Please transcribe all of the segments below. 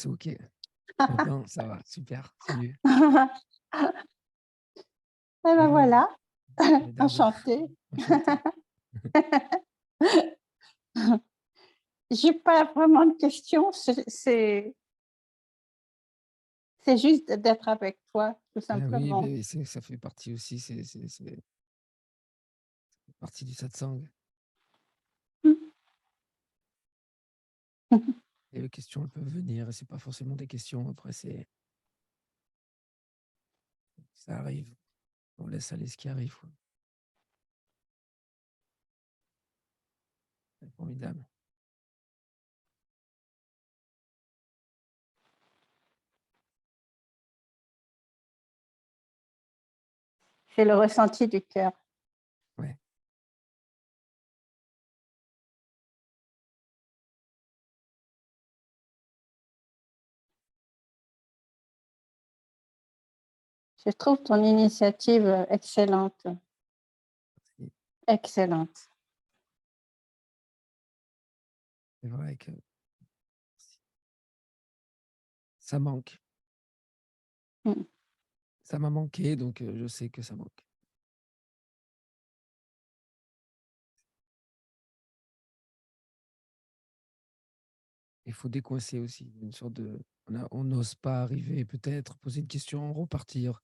c'est OK. Maintenant, ça va, super, salut. Et ben Bonjour, voilà, Medab, enchantée. enchanté. J'ai pas vraiment de questions, c'est juste d'être avec toi, tout Ah oui, simplement. beh, ça fait partie aussi, c'est partie du satsang. Et les questions, elles peuvent venir et c'est pas forcément des questions, après ça arrive. On laisse aller ce qui arrive, quoi. C'est formidable. C'est le ressenti du cœur. Ouais. Je trouve ton initiative, excellente, C'est excellente. c'est vrai que ça manque. Mmh. Ça m'a manqué, donc je sais que ça manque. Il faut décoincer aussi, une sorte de on n'ose pas arriver peut-être, poser une question, repartir.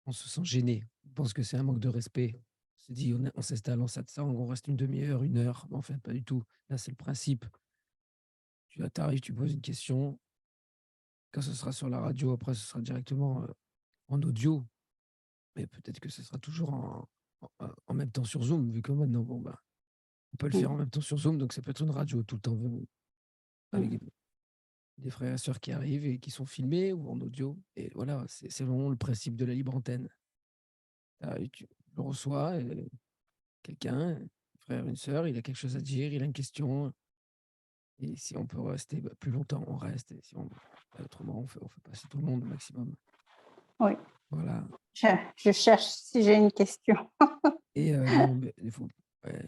On se sent gêné. On pense que c'est un manque de respect. On se dit: On s'installe en satsang, on reste une demi heure, 1 heure. Mais en fait, pas du tout. Là, c'est le principe. Tu arrives, tu poses une question. Quand ce sera sur la radio, après, ce sera directement, en audio. Mais peut-être que ce sera toujours en même temps sur Zoom, vu que maintenant, bon, bah, on peut le faire en Mmh. même temps sur Zoom, donc ça peut être une radio tout le temps, avec Mmh. des frères et sœurs qui arrivent et qui sont filmés ou en audio. Et voilà, c'est vraiment le principe de la libre antenne. Tu le reçois, quelqu'un, un frère, une sœur, il a quelque chose à dire, il a une question. Et si on peut rester plus longtemps, on reste. Et si autrement, on fait passer tout le monde au maximum. Oui, Voilà. je je cherche si j'ai une question. Et non, mais il faut. Ouais.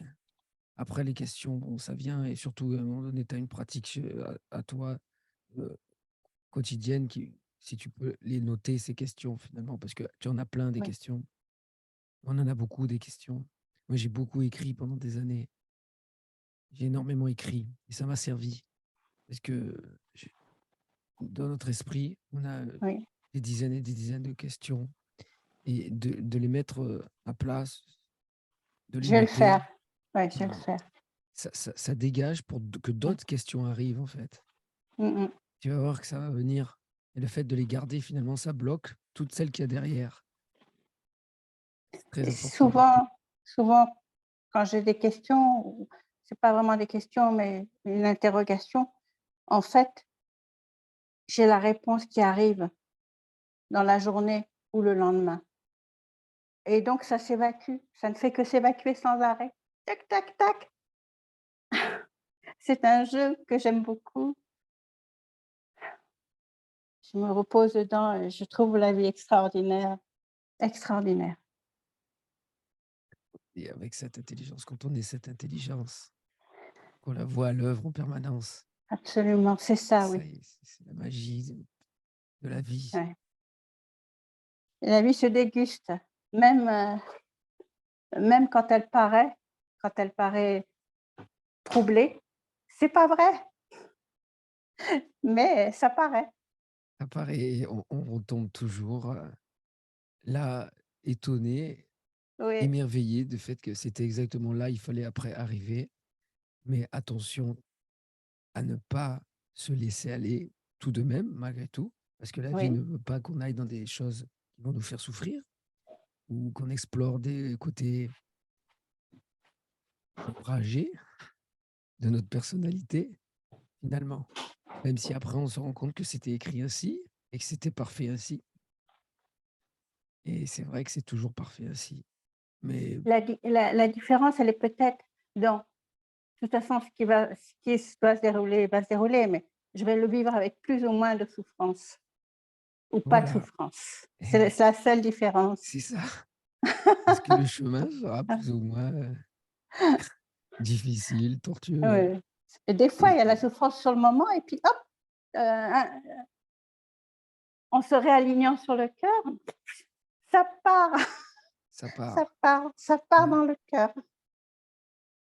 Après, les questions, bon, ça vient. Et surtout, à un moment donné, tu as une pratique à toi, euh, quotidienne, si tu peux les noter, ces questions, finalement, parce que tu en as plein des Oui, questions. On en a beaucoup des questions. Moi, j'ai beaucoup écrit pendant des années. J'ai énormément écrit. Et ça m'a servi. Parce que dans notre esprit, on a oui. des dizaines et des dizaines de questions. Et de les mettre à place, de les Je vais le noter, faire. Oui, je vais le ben, faire. ça dégage pour que Mmh. d'autres questions arrivent, en fait. Mmh mh. Tu vas voir que ça va venir. Et le fait de les garder, finalement, ça bloque toutes celles qu'il y a derrière. C'est très Et important. souvent, quand j'ai des questions, ou c'est pas vraiment des questions, mais une interrogation, en fait, j'ai la réponse qui arrive dans la journée ou le lendemain et donc ça s'évacue, ça ne fait que s'évacuer sans arrêt. Tac, tac, tac. C'est un jeu que j'aime beaucoup. Je me repose dedans et je trouve la vie extraordinaire, extraordinaire. Et avec cette intelligence, quand on est cette intelligence, qu'on la voit à l'œuvre en permanence, Absolument, c'est ça, ça oui. y est, c'est la magie de la vie. Ouais. Et la vie se déguste, même, même quand elle paraît troublée. C'est pas vrai, mais ça paraît. Ça paraît, on retombe toujours là, étonné, Oui, émerveillé du fait que c'était exactement là, il fallait après arriver. Mais attention à ne pas se laisser aller tout de même, malgré tout, parce que la vie oui, ne veut pas qu'on aille dans des choses qui vont nous faire souffrir ou qu'on explore des côtés ombragés de notre personnalité, finalement. Même si après on se rend compte que c'était écrit ainsi et que c'était parfait ainsi. Et c'est vrai que c'est toujours parfait ainsi. Mais la différence, elle est peut-être dans de toute façon, ce qui doit se dérouler va se dérouler, mais je vais le vivre avec plus ou moins de souffrance ou pas de voilà, souffrance. eh oui, C'est la seule différence. c'est ça. Est-ce que le chemin sera plus ou moins difficile, tortueux Oui, et des fois, et il y a la puis souffrance sur le moment et puis hop, un en se réalignant sur le cœur, ça part, Ça part. ça part Ouais, dans le cœur,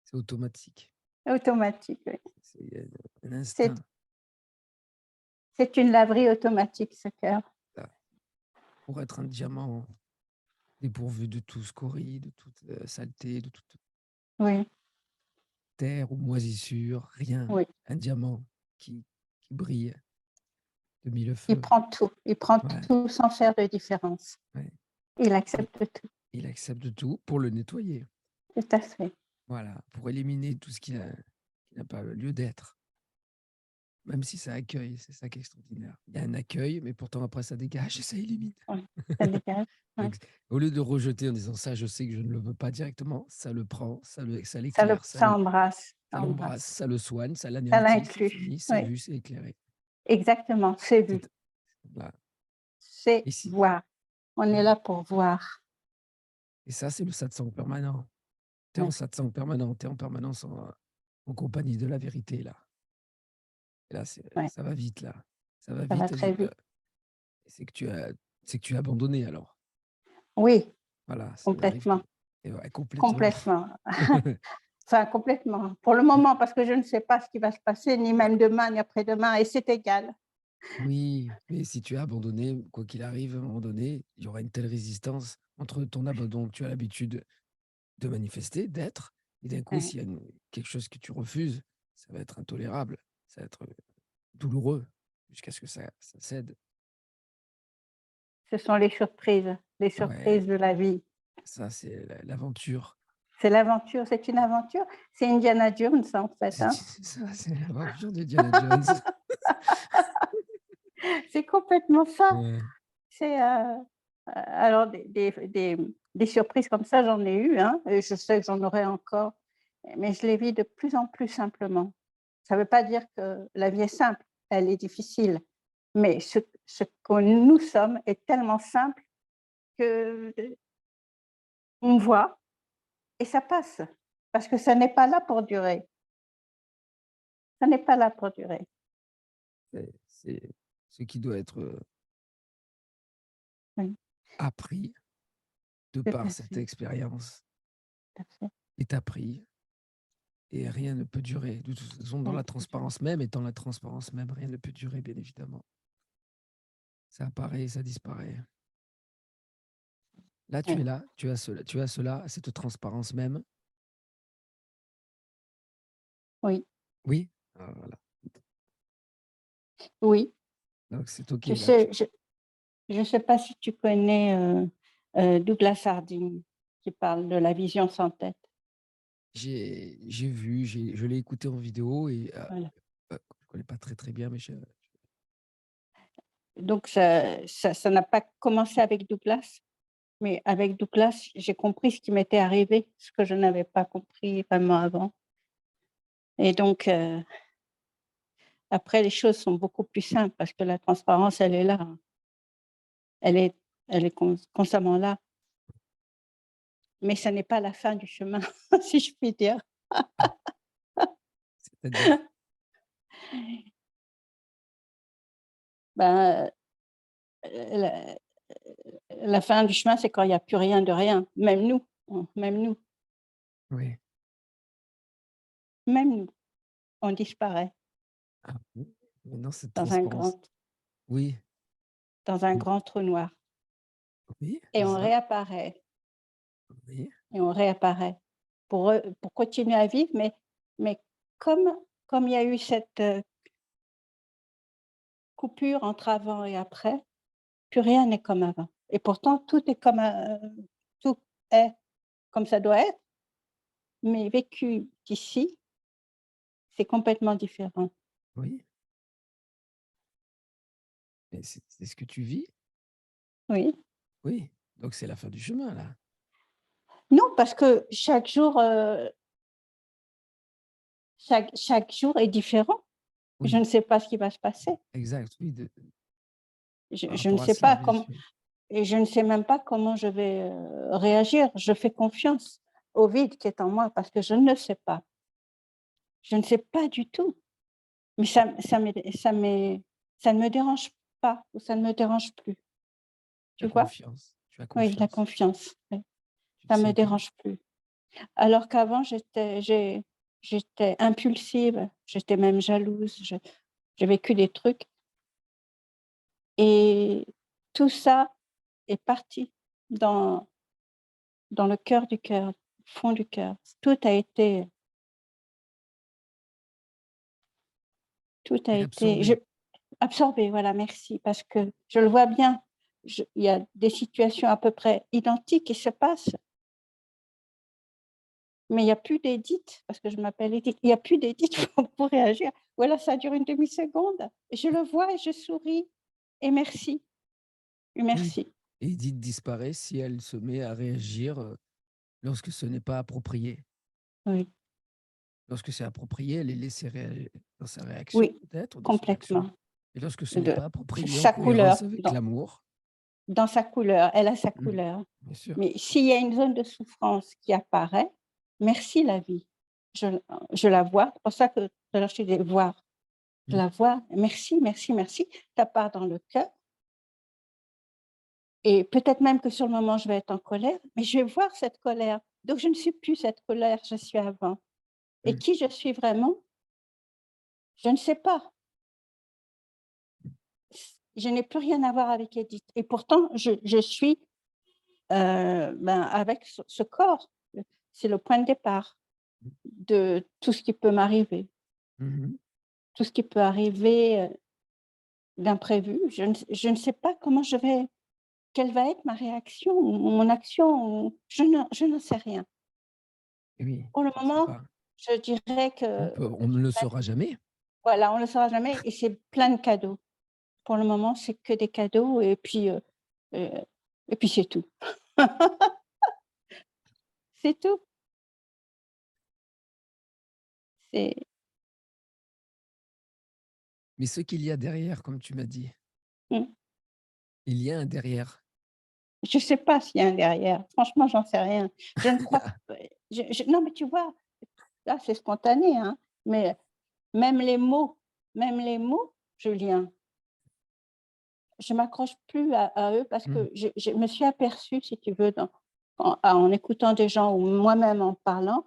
c'est automatique. automatique, oui. C'est un C'est instinct. c'est une laverie automatique, ce cœur. Ça. Pour être un diamant dépourvu de tout scorie, de toute saleté, de toute Oui, terre ou moisissure, rien. oui. Un diamant qui brille de mille Il feux. prend Ouais, tout sans faire de différence. ouais. Il Il, accepte tout, il accepte tout pour le nettoyer. tout à fait. Voilà, pour éliminer tout ce qui n'a pas lieu d'être. Même si ça accueille, c'est ça qui est extraordinaire. Il y a un accueil, mais pourtant après ça dégage et ça élimine. Oui, ça dégage. Oui. Donc, au lieu de rejeter en disant ça, je sais que je ne le veux pas directement, ça le prend, ça l'éclaire, Ça embrasse, ça ça l'embrasse, embrasse. ça le soigne, ça Ça l'anéantit, c'est l'inclut. fini, c'est Oui, vu, c'est éclairé. exactement, c'est vu. C'est- Voilà. C'est Ici. voir. On est Ouais. là pour voir. Et ça, c'est le satsang permanent. Tu es en Oui, satsang permanent, tu es en permanence en compagnie de la vérité, là. Et là, oui, ça va vite, là. Ça va ça va vite. très vite. C'est que tu as abandonné, alors. Oui, Voilà, ça arrive. complètement, Et ouais, complètement. complètement. Enfin, complètement. Pour le moment, parce que je ne sais pas ce qui va se passer, ni même demain, ni après-demain, et c'est égal. Oui, mais si tu as abandonné, quoi qu'il arrive, à un moment donné, il y aura une telle résistance entre ton abandon que tu as l'habitude de manifester, d'être, et d'un coup, Oui. s'il y a quelque chose que tu refuses, ça va être intolérable, ça va être douloureux, jusqu'à ce que ça cède. Ce sont les Ouais, surprises de la vie. ça, c'est l'aventure. C'est l'aventure, c'est une aventure. C'est Indiana Jones, en fait. Hein. C'est ça, c'est l'aventure de Diana Jones. C'est complètement ça. Ouais. C'est alors des surprises comme ça, j'en ai eu, hein, et je sais que j'en aurai encore, mais je les vis de plus en plus simplement. Ça ne veut pas dire que la vie est simple, elle est difficile, mais ce que nous sommes est tellement simple que on voit et ça passe, parce que ça n'est pas là pour durer. Ça n'est pas là pour durer. C'est ce qui doit être Oui, appris de tout par à cette fait, expérience tout à fait. est appris et rien ne peut durer. De toute façon, dans Oui, la transparence même, étant la transparence même, rien ne peut durer, bien évidemment. Ça apparaît, ça disparaît. Là, tu oui, es là, tu as cela, cette transparence même. oui, Oui. Ah, voilà. oui. Donc, c'est OK. Je Là, tu... sais, je sais pas si tu connais, Douglas Harding, qui parle de la vision sans tête. j'ai vu, je l'ai écouté en vidéo et Voilà. je ne connais pas très, très bien, mais Donc ça n'a pas commencé avec Douglas, mais avec Douglas, j'ai compris ce qui m'était arrivé, ce que je n'avais pas compris vraiment avant et donc après les choses sont beaucoup plus simples parce que la transparence, elle est là, hein. Elle est elle est constamment là, mais ça n'est pas la fin du chemin, si je puis dire. c'est-à-dire, Ben, la la fin du chemin, c'est quand il y a plus rien de rien, même nous, même nous, oui. même nous, on disparaît Ah, oui. Maintenant, cette dans un transparence. grand Oui, dans un oui, grand trou noir oui, et c'est on ça. réapparaît Oui, et on réapparaît pour continuer à vivre, mais comme il y a eu cette, coupure entre avant et après, plus rien n'est comme avant et pourtant tout est comme ça doit être, mais vécu d'ici, c'est complètement différent. oui. Mais c'est ce que tu vis. Oui. Oui. Donc, c'est la fin du chemin, là. Non, parce que chaque jour est différent. Je Oui, ne sais pas ce qui va se passer. exact. Oui, par Je ne rapport à sais cela, pas bien comment sûr. et je ne sais même pas comment je vais, réagir. Je fais confiance au vide qui est en moi parce que je ne le sais pas. Je ne sais pas du tout. Mais ça ne me dérange pas ou ça ne me dérange plus, tu La vois? confiance. Tu as Oui, la confiance. confiance, oui, Tu te ça me sais que dérange plus. Alors qu'avant j'étais impulsive, j'étais même jalouse, j'ai vécu des trucs et tout ça est parti dans le cœur du cœur, au fond du cœur. Tout a c'est été absorbé. absorbé, voilà, merci, parce que je le vois bien. Il y a des situations à peu près identiques qui se passent, mais il y a plus d'Édith, parce que je m'appelle Édith, il y a plus d'Édith pour réagir. Ou alors ça dure une demi-seconde et je le vois et je souris et merci, et Oui. merci. Et Edith disparaît si elle se met à réagir lorsque ce n'est pas approprié. Oui, Lorsque c'est approprié, elle est laissée dans sa réaction, oui, peut-être, ou dans son action. complètement. Et lorsque ce n'est De pas approprié, en sa cohérence couleur, avec l'amour, dans sa couleur, elle a sa mmh, couleur. bien sûr. Mais s'il y a une zone de souffrance qui apparaît, merci la vie. Je je la vois, c'est pour ça que tout à l'heure je te disais voir. Je Mmh, la vois, merci, merci, merci, ça part dans le cœur et peut-être même que sur le moment je vais être en colère, mais je vais voir cette colère. Donc je ne suis plus cette colère, je suis avant et mmh, qui je suis vraiment? Je ne sais pas. Je n'ai plus rien à voir avec Edith et pourtant je suis, ben, avec ce corps. C'est le point de départ de tout ce qui peut m'arriver. mmh. Tout ce qui peut arriver, d'imprévu. Je ne sais pas comment je vais quelle va être ma réaction ou mon action ou je n'en sais rien. Oui, Pour le je ne sais moment, pas. je dirais que On ne le saura jamais. voilà, on ne le saura jamais et c'est plein de cadeaux. Pour le moment, c'est que des cadeaux heu et puis c'est tout. C'est tout. C'est Mais ce qu'il y a derrière, comme tu m'as dit, mmh, il y a un derrière. je ne sais pas s'il y a un derrière. Franchement, j'en sais rien. Je ne crois non, mais tu vois, là, c'est spontané, hein, mais même les mots, Julien, je m'accroche plus à eux parce Mmh, que je me suis aperçue, si tu veux, en écoutant des gens ou moi-même en parlant,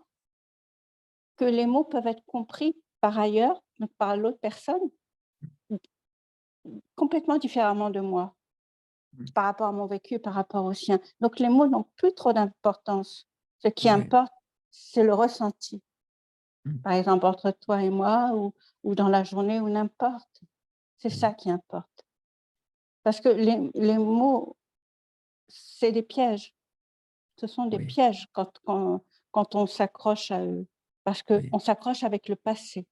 que les mots peuvent être compris par ailleurs, donc par l'autre personne, complètement différemment de moi, mmh. par rapport à mon vécu, par rapport au sien. Donc les mots n'ont plus trop d'importance. Ce qui Ouais. importe, c'est le ressenti. Mmh, Par exemple, entre toi et moi ou dans la journée ou n'importe. C'est oui, ça qui importe. Parce que les mots, c'est des pièges. Ce sont des oui, pièges quand on s'accroche à eux. Parce oui. qu'on s'accroche avec le passé,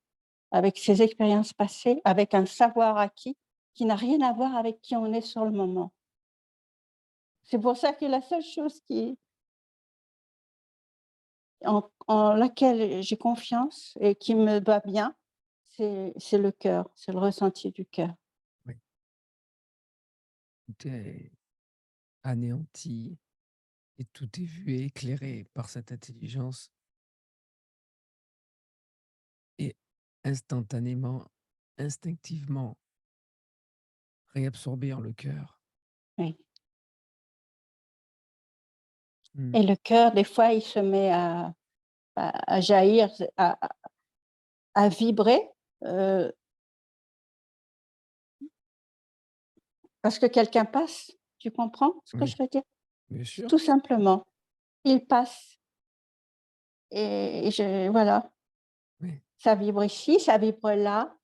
avec ses expériences passées, avec un savoir acquis qui n'a rien à voir avec qui on est sur le moment. C'est pour ça que la seule chose en laquelle j'ai confiance et qui me va bien, c'est le cœur, c'est le ressenti du cœur. Oui. Tout est anéanti et tout est vu et éclairé par cette intelligence et instantanément, instinctivement réabsorbé en le cœur. Oui Mmh, et le cœur, des fois, il se met à jaillir, à vibrer, heu, parce que quelqu'un passe. Tu comprends ce que je oui, veux dire? bien sûr. Tout simplement, il passe et je voilà, Oui, ça vibre ici, ça vibre là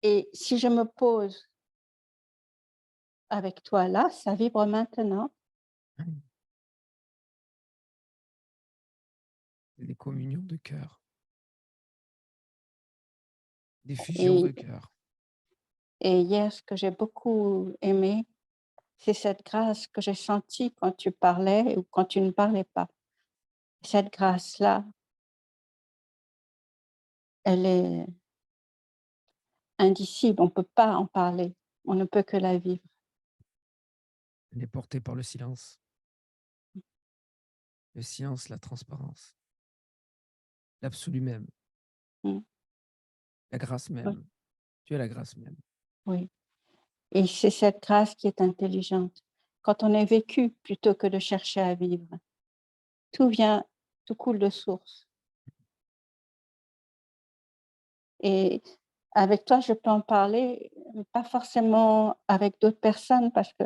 et si je me pose avec toi là, ça vibre maintenant oui. Des communions de cœur, des fusions de et cœur. hier, ce que j'ai beaucoup aimé, c'est cette grâce que j'ai sentie quand tu parlais ou quand tu ne parlais pas. Cette grâce-là, elle est indicible, on ne peut pas en parler, on ne peut que la vivre. Elle est portée par le silence, la transparence, l'absolu même, Mmh, la grâce oui, même. Tu es la grâce même. oui et c'est cette grâce qui est intelligente. Quand on est vécu plutôt que de chercher à vivre, tout vient, tout coule de source. Et avec toi, je peux en parler, mais pas forcément avec d'autres personnes parce que,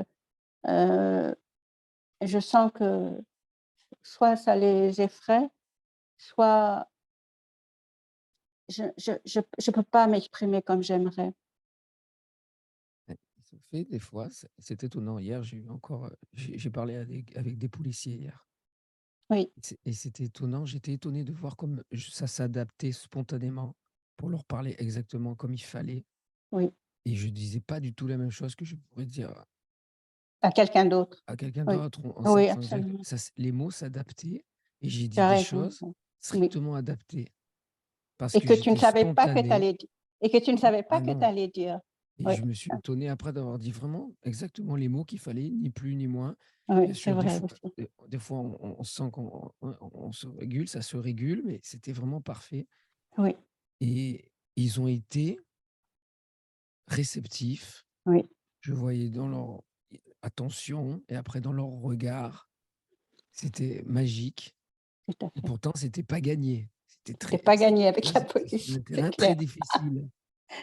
heu, je sens que soit ça les effraie, soit je peux pas m'exprimer comme j'aimerais. Ouais, ils ont fait des fois, c'est étonnant. Hier, j'ai eu encore, j'ai parlé avec des policiers hier. Oui, Et c'était étonnant. J'étais étonné de voir comme ça s'adaptait spontanément pour leur parler exactement comme il fallait. oui, Et je disais pas du tout la même chose que je pourrais dire à quelqu'un d'autre. à quelqu'un Oui, d'autre. oui, absolument. Les mots s'adaptaient et j'ai Tu dit as des raison, choses oui. strictement adaptées parce Et que que tu ne j'étais savais pas que tu spontané. allais di et que tu ne savais pas Ah que tu non. allais dire. Et Oui, je me suis étonné après d'avoir dit vraiment exactement les mots qu'il fallait, ni plus ni moins. oui, Bien c'est sûr, vrai aussi. des fois on sent qu'on se régule, ça se régule, mais c'était vraiment parfait. Oui, Et ils ont été réceptifs. oui, Je voyais dans leur attention et après dans leur regard, c'était magique tout à et fait. pourtant c'était pas gagné. C'était pas gagné Là, avec la c'était sur police, un c'est terrain très clair. difficile.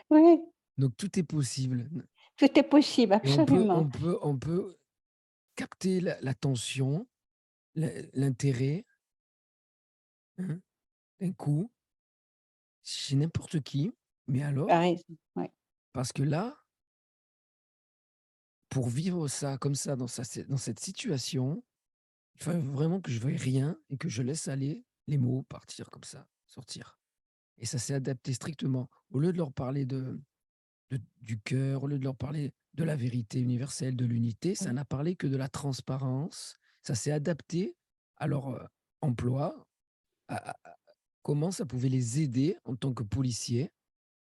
Oui, Donc tout est possible tout est possible, et absolument. on peut capter l'attention, l'intérêt, hein, d'un coup, chez n'importe qui. Mais Tu as alors, raison, oui, parce que là, pour vivre ça comme ça dans cette situation, il fallait vraiment que je veuille rien et que je laisse aller les mots partir comme ça, sortir. Et ça s'est adapté strictement. Au lieu de leur parler du cœur, au lieu de leur parler de la vérité universelle, de l'unité, ça oui, n'a parlé que de la transparence. Ça s'est adapté à leur emploi, à comment ça pouvait les aider en tant que policiers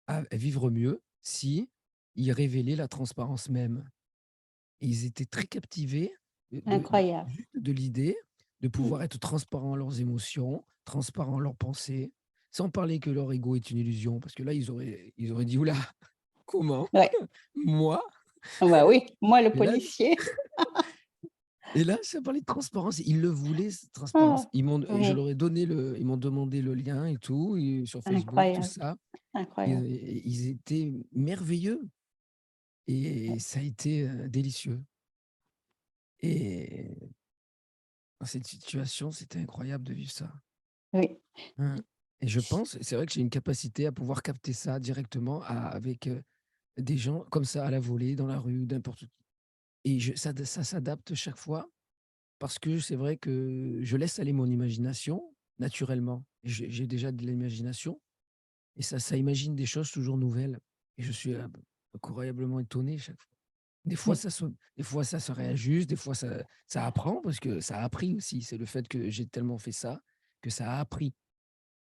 à vivre mieux si ils révélaient la transparence même. Et ils étaient très captivés incroyable. juste de l'idée de Mmh, pouvoir être transparents à leurs émotions, transparents à leurs pensées, sans parler que leur ego est une illusion. Parce que là, ils auraient dit: «Oula, comment? ouais, Moi?» bah, oui, moi le Et là policier. ça parlait de transparence. Ils le voulaient, cette transparence. Ah, Je oui, leur ai donné ils m'ont demandé le lien et tout, et sur Facebook, tout incroyable, ça. incroyable. Et ils étaient merveilleux et ça a été, délicieux. Et dans cette situation, c'était incroyable de vivre ça. Oui, Mmh. Et je pense c'est vrai que j'ai une capacité à pouvoir capter ça directement avec, des gens comme ça à la volée, dans la rue, n'importe qui. Et ça s'adapte chaque fois parce que c'est vrai que je laisse aller mon imagination naturellement. J'ai déjà de l'imagination et ça imagine des choses toujours nouvelles et je suis, incroyablement étonné chaque fois. oui, Des fois ça se réajuste, des fois ça apprend parce que ça a appris aussi. C'est le fait que j'ai tellement fait ça, que ça a appris.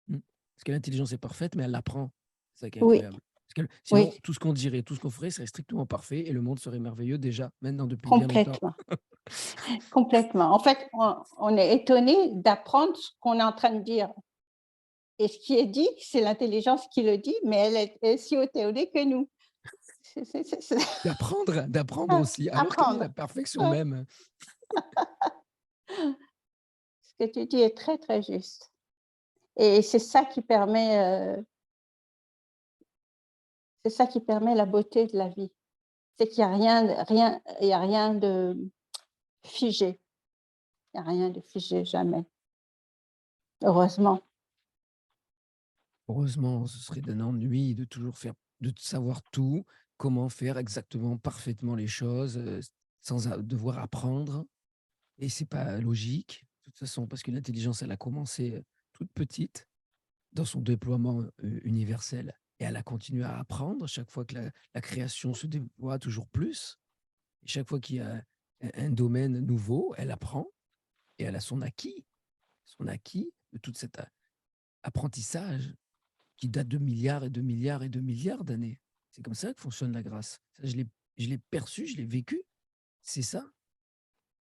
Mmh. Parce que l'intelligence est parfaite, mais elle l'apprend. C'est ça qui est oui, incroyable. Parce que sinon, oui, tout ce qu'on dirait, tout ce qu'on ferait serait strictement parfait et le monde serait merveilleux déjà, maintenant depuis bien longtemps. complètement, complètement. En fait, on est étonné d'apprendre ce qu'on est en train de dire et ce qui est dit, c'est l'intelligence qui le dit, mais elle est aussi étonnée que nous. C'est D'apprendre aussi. Alors quelle est apprendre. la perfection Ouais, même? ce que tu dis est très, très juste et c'est ça qui permet la beauté de la vie. C'est qu'il y a rien il y a rien de figé. Il y a rien de figé, jamais. Heureusement. Heureusement, ce serait d'un ennui de savoir tout, comment faire exactement, parfaitement les choses, sans devoir apprendre. Et c'est pas logique, de toute façon, parce que l'intelligence, elle a commencé toute petite dans son déploiement universel et elle a continué à apprendre chaque fois que la création se déploie toujours plus. Et chaque fois qu'il y a un domaine nouveau, elle apprend et elle a son acquis de tout cet apprentissage qui date de milliards et de milliards et de milliards d'années. C'est comme ça que fonctionne la grâce. Ça, je l'ai perçu, je l'ai vécu. C'est ça.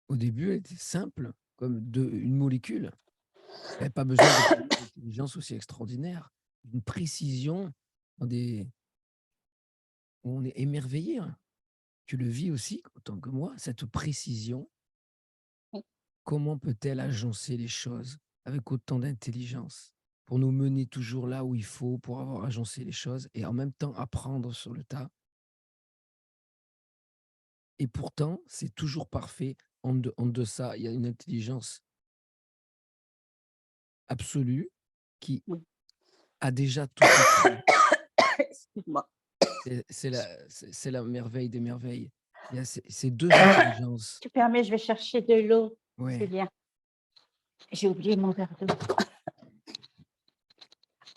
Au début, elle était simple, comme une molécule. Elle n'avait pas besoin d'intelligence aussi extraordinaire, d'une précision dans des où on est émerveillé, hein. tu le vis aussi autant que moi, cette précision, oui, comment peut-elle agencer les choses avec autant d'intelligence pour nous mener toujours là où il faut, pour avoir agencé les choses et en même temps apprendre sur le tas. Et pourtant, c'est toujours parfait. En deçà, il y a une intelligence absolue qui oui. a déjà tout écrit. Excuse-moi. C'est la merveille des merveilles. Il y a ces 2 intelligences. Tu permets, je vais chercher de l'eau, Ouais, Julien. J'ai oublié mon verre d'eau.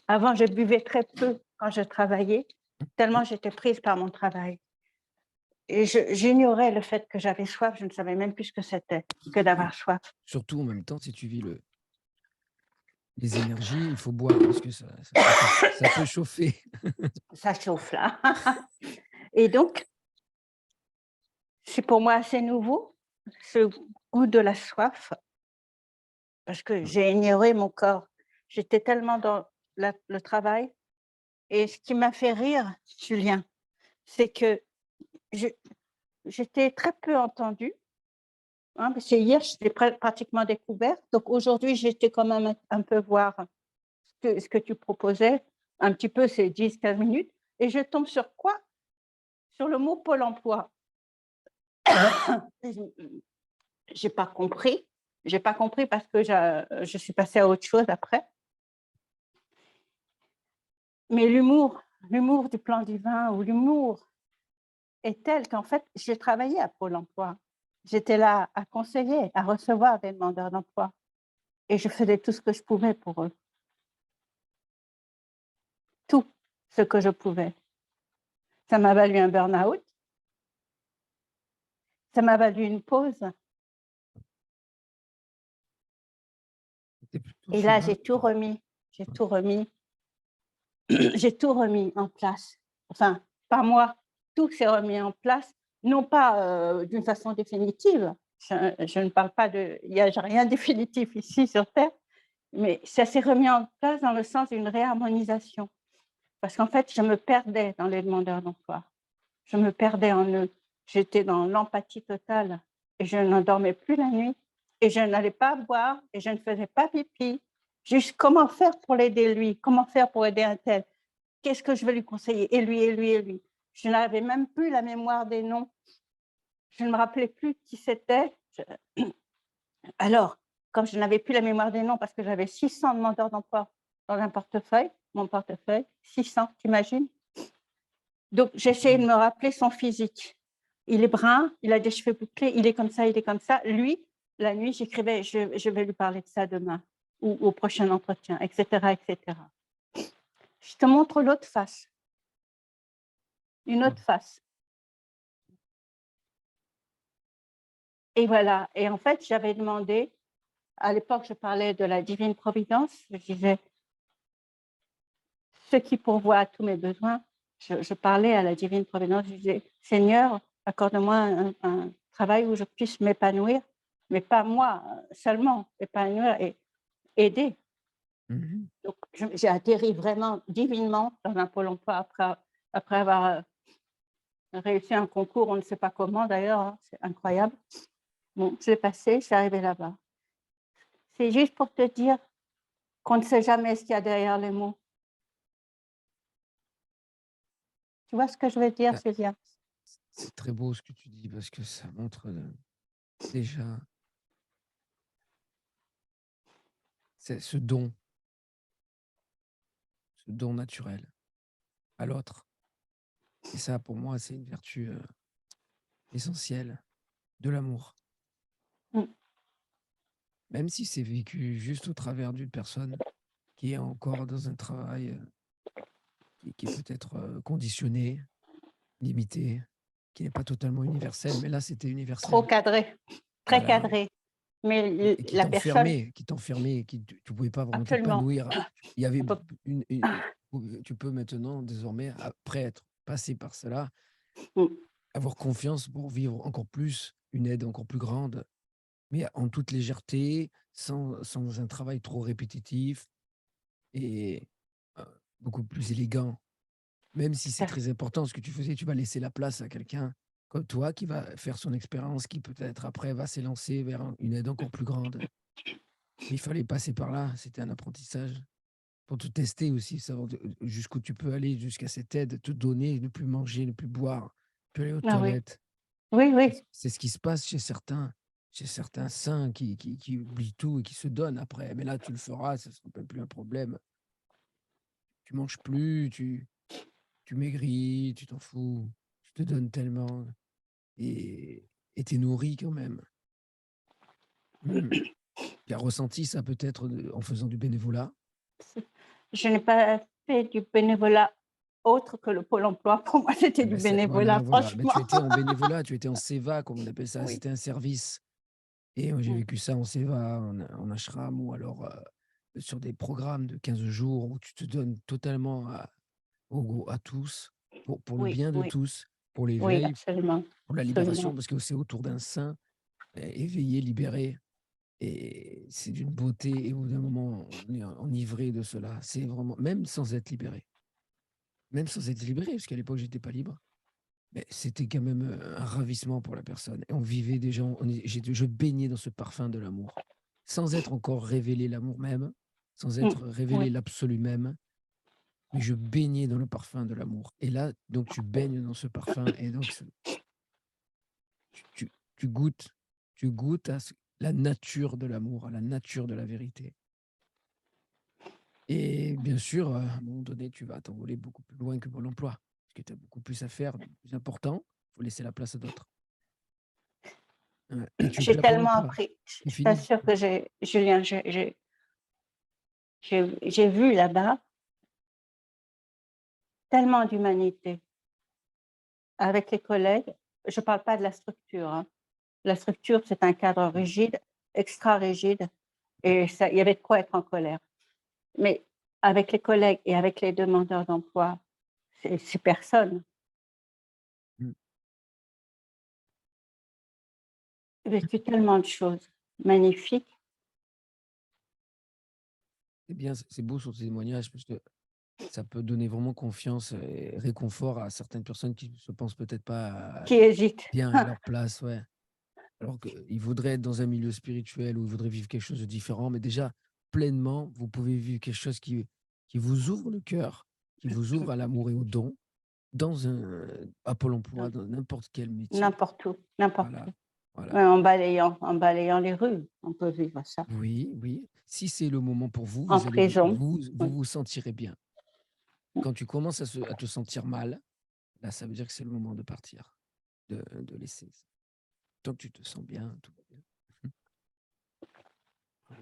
Avant, je buvais très peu quand je travaillais, tellement j'étais prise par mon travail. Et j'ignorais le fait que j'avais soif, je ne savais même plus ce que c'était que d'avoir soif. surtout en même temps, si tu vis les énergies, il faut boire parce que ça peut chauffer. Ça chauffe là. Et donc, c'est pour moi assez nouveau, ce goût de la soif, parce que j'ai ignoré mon corps. J'étais tellement dans le travail. Et ce qui m'a fait rire, Julien, c'est que je j'étais très peu entendue, hein, parce que hier, j'étais pratiquement découverte. Donc aujourd'hui, j'étais quand même un peu voir ce que tu proposais, un petit peu ces 10-15 minutes, et je tombe sur quoi? Sur le mot Pôle emploi. J'ai pas compris. J'ai pas compris parce que je suis passée à autre chose après. Mais l'humour du plan divin ou l'humour est tel qu'en fait, j'ai travaillé à Pôle emploi. J'étais là à conseiller, à recevoir des demandeurs d'emploi et je faisais tout ce que je pouvais pour eux. Tout ce que je pouvais. Ça m'a valu un burn-out, ça m'a valu une pause C'était plutôt et là, souvent. j'ai tout remis. J'ai tout remis. J'ai tout remis en place. Enfin, pas moi, tout s'est remis en place, non pas d'une façon définitive. Je ne parle pas de. Il n'y a rien de définitif ici sur Terre, mais ça s'est remis en place dans le sens d'une réharmonisation. Parce qu'en fait, je me perdais dans les demandeurs d'emploi. Je me perdais en eux. J'étais dans l'empathie totale et je n'endormais plus la nuit et je n'allais pas boire et je ne faisais pas pipi. Juste comment faire pour l'aider lui, comment faire pour aider un tel, qu'est-ce que je vais lui conseiller, et lui, et lui, et lui. Je n'avais même plus la mémoire des noms. Je ne me rappelais plus qui c'était. Alors, comme je n'avais plus la mémoire des noms parce que j'avais 600 demandeurs d'emploi dans un portefeuille, mon portefeuille, 600, t'imagines? Donc, j'essayais de me rappeler son physique. Il est brun, il a des cheveux bouclés, il est comme ça, il est comme ça. Lui, la nuit, j'écrivais, je vais lui parler de ça demain ou au prochain entretien, etc., etc. Je te montre l'autre face, une autre face. Et voilà. Et en fait, j'avais demandé, à l'époque, je parlais de la divine providence. Je disais, ce qui pourvoit à tous mes besoins. Je parlais à la divine providence. Je disais, Seigneur, accorde-moi un travail où je puisse m'épanouir, mais pas moi seulement, m'épanouir et aider. Mmh. Donc, j'ai atterri vraiment divinement dans un pôle emploi après avoir réussi un concours, on ne sait pas comment d'ailleurs, hein, c'est incroyable. Bon, je l'ai passé, je suis arrivée là-bas. C'est juste pour te dire qu'on ne sait jamais ce qu'il y a derrière les mots. Tu vois ce que je veux dire, Bah, Sylvia? c'est très beau ce que tu dis parce que ça montre, déjà ce don naturel à l'autre et ça pour moi, c'est une vertu, essentielle de l'amour. Mmh, Même si c'est vécu juste au travers d'une personne qui est encore dans un travail, qui est peut-être, conditionné, limité, qui n'est pas totalement universel, mais là, c'était trop universel. cadré, très Voilà cadré. Mais et qui la personne, t'enfermait, qui tu pouvais pas vraiment absolument, t'épanouir. Il y avait on peut, tu peux maintenant désormais, après être passé par cela, mmh, avoir confiance pour vivre encore plus, une aide encore plus grande, mais en toute légèreté, sans un travail trop répétitif et heu, beaucoup plus élégant. Même si tout c'est à fait. très important ce que tu faisais, tu vas laisser la place à quelqu'un comme toi, qui va faire son expérience, qui peut-être après va s'élancer vers une aide encore plus grande. Mais il fallait passer par là, c'était un apprentissage pour te tester aussi, savoir jusqu'où tu peux aller, jusqu'à cette aide, te donner, ne plus manger, ne plus boire, ne plus aller aux Ah oui, toilettes. oui, oui, C'est ce qui se passe chez certains saints qui oublient tout et qui se donnent après. Mais là, tu le feras, ça ne sera même plus un problème. Tu manges plus, tu maigris, tu t'en fous, tu te donnes tellement et tu es nourri quand même. Mmh. Tu as ressenti ça peut-être en faisant du bénévolat? je n'ai pas fait du bénévolat autre que le Pôle emploi. Pour moi, c'était Ah du ben c'est voilà, bénévolat, voilà. Mais franchement. tu étais en bénévolat, tu étais en séva, comme on appelle ça, Oui. c'était un service. Et moi, j'ai Mmh. vécu ça en séva, en ashram ou alors sur des programmes de 15 jours où tu te donnes totalement à tous, pour le Oui, bien de oui, tous, pour oui, l'éveil, absolument, pour la absolument. libération, parce que c'est autour d'un saint éveillé, libéré. Et c'est d'une beauté, et au bout d'un moment, on est enivré de cela. C'est vraiment, même sans être libéré, parce qu'à l'époque, j'étais pas libre. Mais c'était quand même un ravissement pour la personne. Et on vivait déjà, je baignais dans ce parfum de l'amour, sans être encore révélé l'amour même, sans Mmh. être révélé Oui. l'absolu même, mais je baignais dans le parfum de l'amour. Et là, donc tu baignes dans ce parfum, et donc tu goûtes, la nature de l'amour, à la nature de la vérité. Et bien sûr, à un moment donné, tu vas t'envoler beaucoup plus loin que Pôle emploi, parce que tu as beaucoup plus à faire, de plus important. Il faut laisser la place à d'autres. Ouais. Et tu J'ai plafonnes tellement pas. appris. C'est Je fini. t'assure que Julien, j'ai vu là-bas tellement d'humanité avec les collègues. Je ne parle pas de la structure, hein. La structure, c'est un cadre rigide, extra rigide, et ça, il y avait de quoi être en colère. Mais avec les collègues et avec les demandeurs d'emploi, c'est personne. Mmh. J'ai vécu tellement de choses magnifiques. C'est bien, c'est beau sur ces témoignages parce que ça peut donner vraiment confiance et réconfort à certaines personnes qui se pensent peut-être pas Qui hésite. bien à leur place, ouais. Alors qu'ils voudraient être dans un milieu spirituel ou ils voudraient vivre quelque chose de différent, mais déjà, pleinement, vous pouvez vivre quelque chose qui vous ouvre le cœur, qui vous ouvre à l'amour et au don, à Pôle emploi, dans n'importe quel métier. N'importe où, n'importe Voilà, où. voilà. Ouais, en balayant les rues, on peut vivre ça. Oui, oui. Si c'est le moment pour vous, En vous allez prison, oui. vous sentirez bien. Quand tu commences à te sentir mal, là, ça veut dire que c'est le moment de partir, de laisser. Tant que tu te sens bien, tout va bien.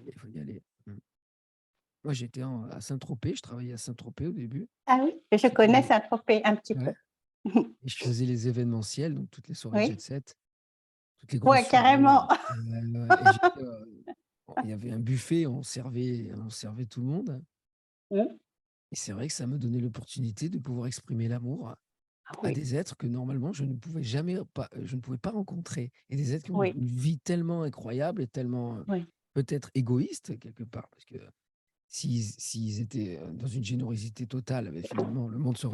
Il faut y aller. Moi, à Saint-Tropez, je travaillais à Saint-Tropez au début. Ah oui? Je C'était connais les Saint-Tropez un petit peu. Ouais, et je faisais les événementiels, donc toutes les soirées jet Oui? set, toutes les grosses Ouais, soirées, carrément. ouais, et il y avait un buffet, on servait tout le monde, Mmh. et c'est vrai que ça me donnait l'opportunité de pouvoir exprimer l'amour Ah à oui, des êtres que normalement je ne pouvais pas rencontrer, et des êtres qui ont oui, une vie tellement incroyable et tellement, oui, peut-être égoïste quelque part, parce que s'ils étaient, dans une générosité totale, beh, finalement le monde se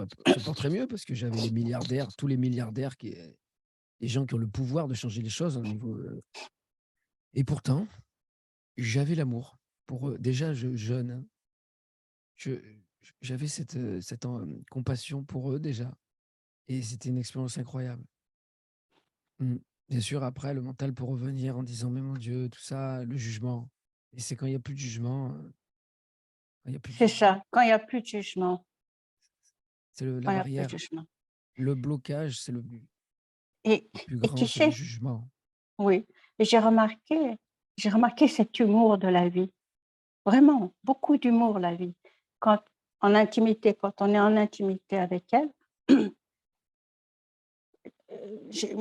porterait mieux parce que j'avais les milliardaires, tous les milliardaires les gens qui ont le pouvoir de changer les choses au niveau, et pourtant, j'avais l'amour pour eux. Déjà jeune, hein, je j'avais compassion pour eux déjà, et c'était une expérience incroyable. Mmh. Bien sûr, après, le mental peut revenir en disant: «Mais mon Dieu», tout ça, le jugement, et c'est quand il y a plus de jugement, quand il y a plus de c'est jugement, ça. Quand il y a plus de jugement, c'est la quand il y a plus de barrière. jugement Le blocage, le plus et tu grand, c'est le sais, jugement. oui, et j'ai remarqué cet humour de la vie. Vraiment, beaucoup d'humour, la vie. Quand quand on est en intimité avec elle, j'ai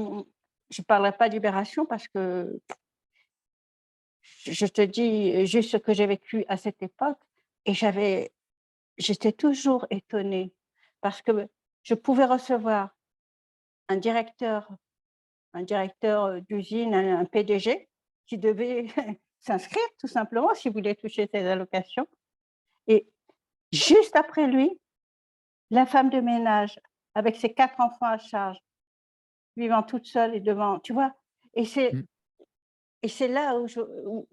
je parlerai pas de libération parce que je te dis juste ce que j'ai vécu à cette époque et j'étais toujours étonnée parce que je pouvais recevoir un directeur d'usine, un PDG qui devait s'inscrire tout simplement s'il voulait toucher ses allocations et juste après lui, la femme de ménage avec ses 4 enfants à charge. vivant toute seule et devant, tu vois? Et c'est Mmh. et c'est là où je où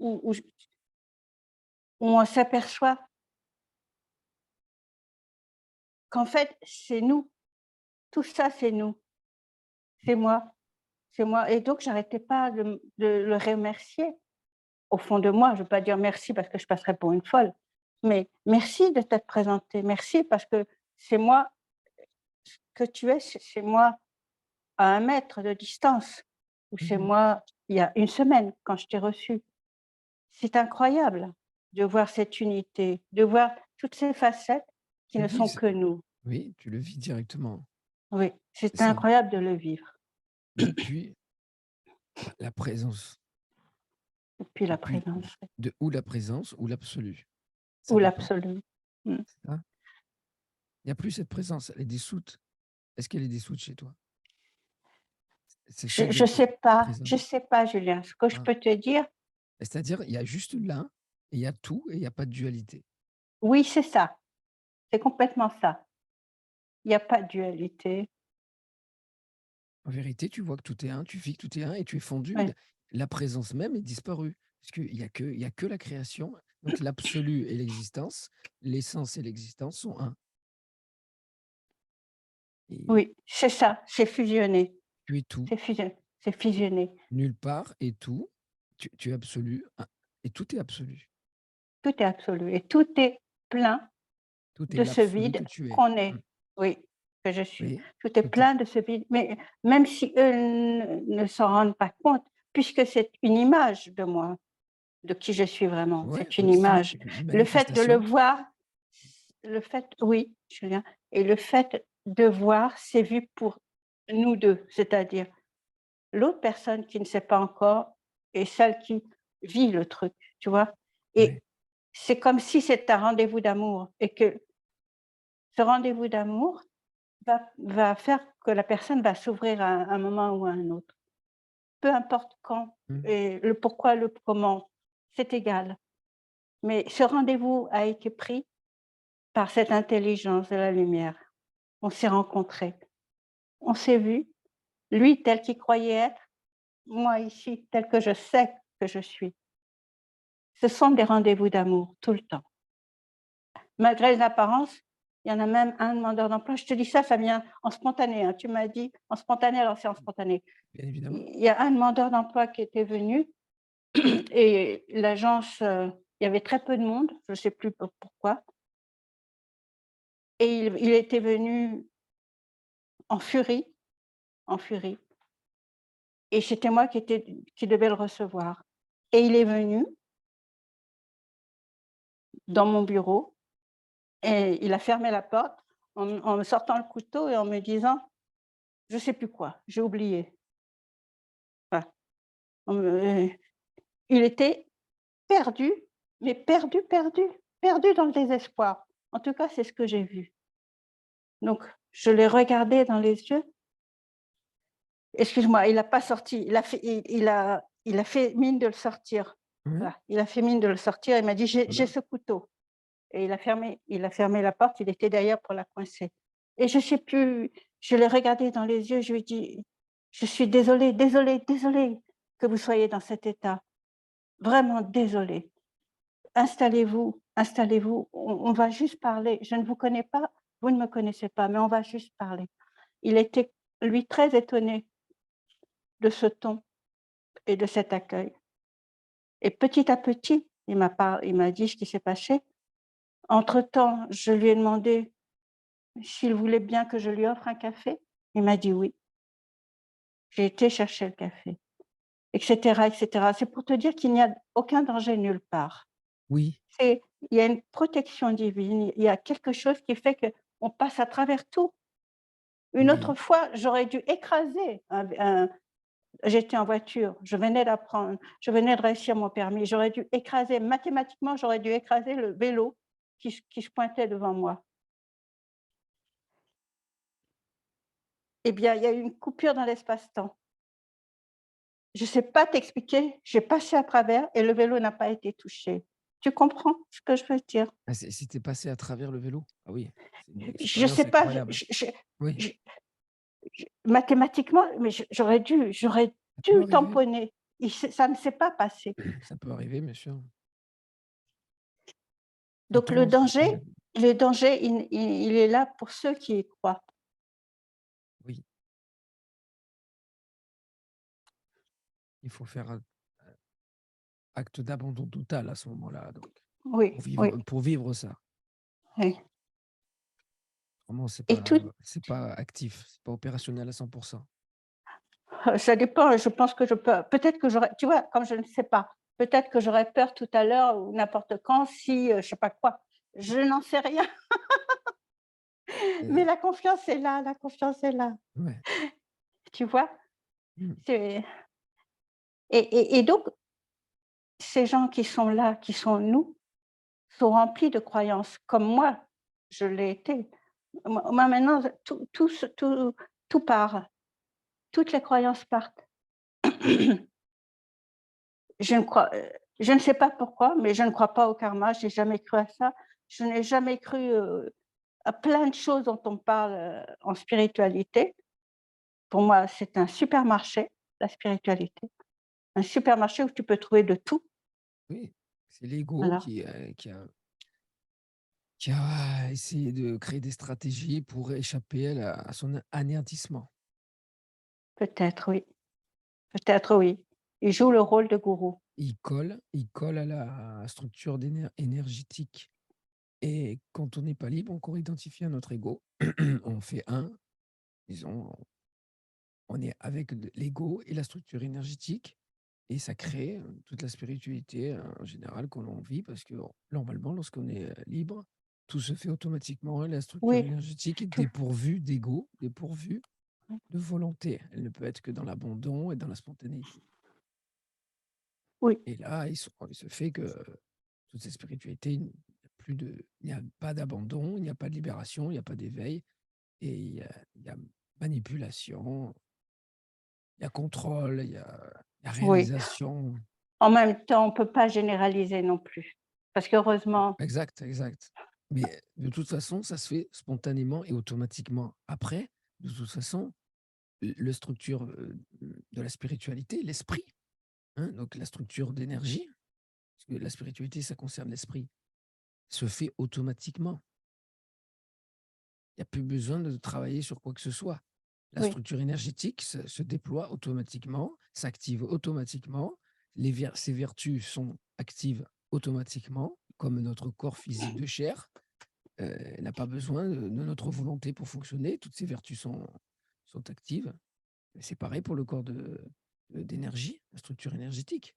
où on s'aperçoit qu'en fait, c'est nous. Tout ça, c'est nous. C'est moi, c'est moi, et donc j'arrêtais pas de le remercier. Au fond de moi, je ne veux pas dire merci parce que je passerais pour une folle, mais merci de t'être présenté. Merci parce que c'est moi que tu es, c'est moi à 1 mètre de distance, ou c'est Mmh. moi il y a une semaine quand je t'ai reçu. C'est incroyable de voir cette unité, de voir toutes ces facettes qui Tu ne vis sont c que nous. Oui, tu le vis directement. Oui, C'est c'est ça. incroyable de le vivre. Et puis, la présence, Et puis et la puis présence, oui, de ou la présence ou l'absolu, ça ou dépend, l'absolu. Mmh. c'est ça? Il y a plus cette présence, elle est dissoute. Est-ce qu'elle est dissoute chez toi? C'est ça Je exactement, sais la pas, je présence. sais pas Julien. Ce que je Ah, peux te dire, c'est-à-dire, il y a juste l'un et il y a tout et il y a pas de dualité. oui, c'est ça, c'est complètement ça. Il y a pas de dualité. En vérité, tu vois que tout est un, tu vis que tout est un et tu es fondu. Ouais, La présence même est disparue. Parce qu'il y a que la création. Donc l'absolu et l'existence, l'essence et l'existence sont un. Et oui, c'est ça, c'est fusionné, tu es tout, c'est fusionné. nulle part et tout. Tu es absolu et tout est absolu. Tout est absolu et tout est plein Tout est de ce l'absolu vide que tu es. qu'on Mmh. est. Oui, que je suis. Oui, Tout est tout est plein de ce vide, mais même si eux ne s'en rendent pas compte, puisque c'est une image de moi, de qui je suis vraiment, ouais, c'est une oui, c'est image. une Le fait de le manifestation. voir, le fait, oui, Julien, et le fait de voir, c'est vu pour nous 2, c'est-à-dire l'autre personne qui ne sait pas encore et celle qui vit le truc, tu vois? Ouais, Et c'est comme si c'était un rendez-vous d'amour et que ce rendez-vous d'amour va faire que la personne va s'ouvrir à un moment ou à un autre. Peu importe quand mmh, et le pourquoi, le comment, c'est égal. Mais ce rendez-vous a été pris par cette intelligence de la lumière. On s'est rencontrés, on s'est vus, lui tel qu'il croyait être, moi ici tel que je sais que je suis. Ce sont des rendez-vous d'amour tout le temps. Malgré les apparences, il y en a même un demandeur d'emploi, je te dis ça, ça vient en spontané, hein, tu m'as dit en spontané, alors c'est en spontané. bien évidemment. Il y a un demandeur d'emploi qui était venu et l'agence, il y avait très peu de monde, je ne sais plus pourquoi, et il était venu en furie, en furie, et c'était moi qui devais le recevoir, et il est venu dans mon bureau et il a fermé la porte en me sortant le couteau et en me disant: «Je ne sais plus quoi, j'ai oublié». Voilà, on me il était perdu, mais perdu, perdu, perdu dans le désespoir. En tout cas, c'est ce que j'ai vu. Donc je l'ai regardé dans les yeux. Excuse-moi, il a pas sorti, il a fait mine de le sortir. Ouais, Voilà, il a fait mine de le sortir, il m'a dit: «J'ai voilà. ce couteau», et il a fermé la porte, il était derrière pour la coincer, et je sais plus, je l'ai regardé dans les yeux, je lui ai dit: «Je suis désolée, désolée, désolée que vous soyez dans cet état, vraiment désolée. Installez-vous, installez-vous, on va juste parler. Je ne vous connais pas, vous ne me connaissez pas, mais on va juste parler». Il était, lui, très étonné de ce ton et de cet accueil, et petit à petit, il m'a dit ce qui s'est passé. Entre-temps, je lui ai demandé s'il voulait bien que je lui offre un café. Il m'a dit: «Oui». J'ai été chercher le café, et cetera, et cetera. C'est pour te dire qu'il n'y a aucun danger nulle part. Oui, C'est Il y a une protection divine, il y a quelque chose qui fait qu'on passe à travers tout. Une autre oui. fois, j'aurais dû écraser un j'étais en voiture, je venais de réussir mon permis, j'aurais dû écraser mathématiquement, j'aurais dû écraser le vélo qui se pointait devant moi. Eh bien, il y a eu une coupure dans l'espace-temps. Je ne sais pas t'expliquer, j'ai passé à travers et le vélo n'a pas été touché. Tu comprends ce que je veux dire? Ah, c'était passé à travers le vélo? Ah oui, c'est une Je ne sais expérience pas, incroyable. Oui, Mathématiquement, mais j'aurais Ça peut dû arriver, tamponner. Ça ne s'est pas passé. ça peut arriver, bien sûr. Donc Attends, le danger, il est là pour ceux qui y croient. oui, il faut faire acte d'abandon total à ce moment-là, donc Oui, oui, pour vivre ça. oui. Vraiment, Et tout, c'est pas actif, c'est pas opérationnel à 100. ça dépend, je pense que je peux peut-être que j'aurais, tu vois, comme je ne sais pas, peut-être que j'aurais peur tout à l'heure ou n'importe quand si, je sais pas quoi. Je n'en sais rien, mais Et la confiance est là, la confiance est là, ouais. tu vois? Mmh. C'est et donc ces gens qui sont là, qui sont nous, sont remplis de croyances comme moi, je l'ai été. Moi maintenant, tout part, toutes les croyances partent. Je ne crois, je ne sais pas pourquoi, mais je ne crois pas au karma, j'ai jamais cru à ça. Je n'ai jamais cru, à plein de choses dont on parle, en spiritualité. Pour moi, c'est un supermarché, la spiritualité. Un supermarché où tu peux trouver de tout. Oui, c'est l'ego Alors qui a essayé de créer des stratégies pour échapper à son anéantissement. peut-être oui, peut-être oui. Il joue le rôle de gourou. Il colle à la structure énergétique et quand on n'est pas libre, on court identifier un autre ego. On fait disons, on est avec l'ego et la structure énergétique et ça crée toute la spiritualité en général que l'on vit parce que normalement, lorsqu'on est libre, tout se fait automatiquement et la structure Oui, énergétique est tout dépourvue d'ego, dépourvue de volonté. Elle ne peut être que dans l'abandon et dans la spontanéité. oui, Et là, il se fait que toute cette spiritualité, il n'y a pas d'abandon, il n'y a pas de libération, il n'y a pas d'éveil et il y a manipulation, il y a contrôle, il y a oui. réalisation. En même temps, on ne peut pas généraliser non plus. Parce qu'heureusement Exact, exact. Mais de toute façon, ça se fait spontanément et automatiquement. Après, de toute façon, le structure de la spiritualité, l'esprit, hein, donc la structure d'énergie, parce que la spiritualité, ça concerne l'esprit, se fait automatiquement. Il n'y a plus besoin de travailler sur quoi que ce soit. La oui, structure énergétique se déploie automatiquement, s'active automatiquement, ses vertus sont actives automatiquement, comme notre corps physique de chair. N'a pas besoin de notre volonté pour fonctionner, toutes ces vertus sont actives. C'est pareil pour le corps d'énergie, la structure énergétique.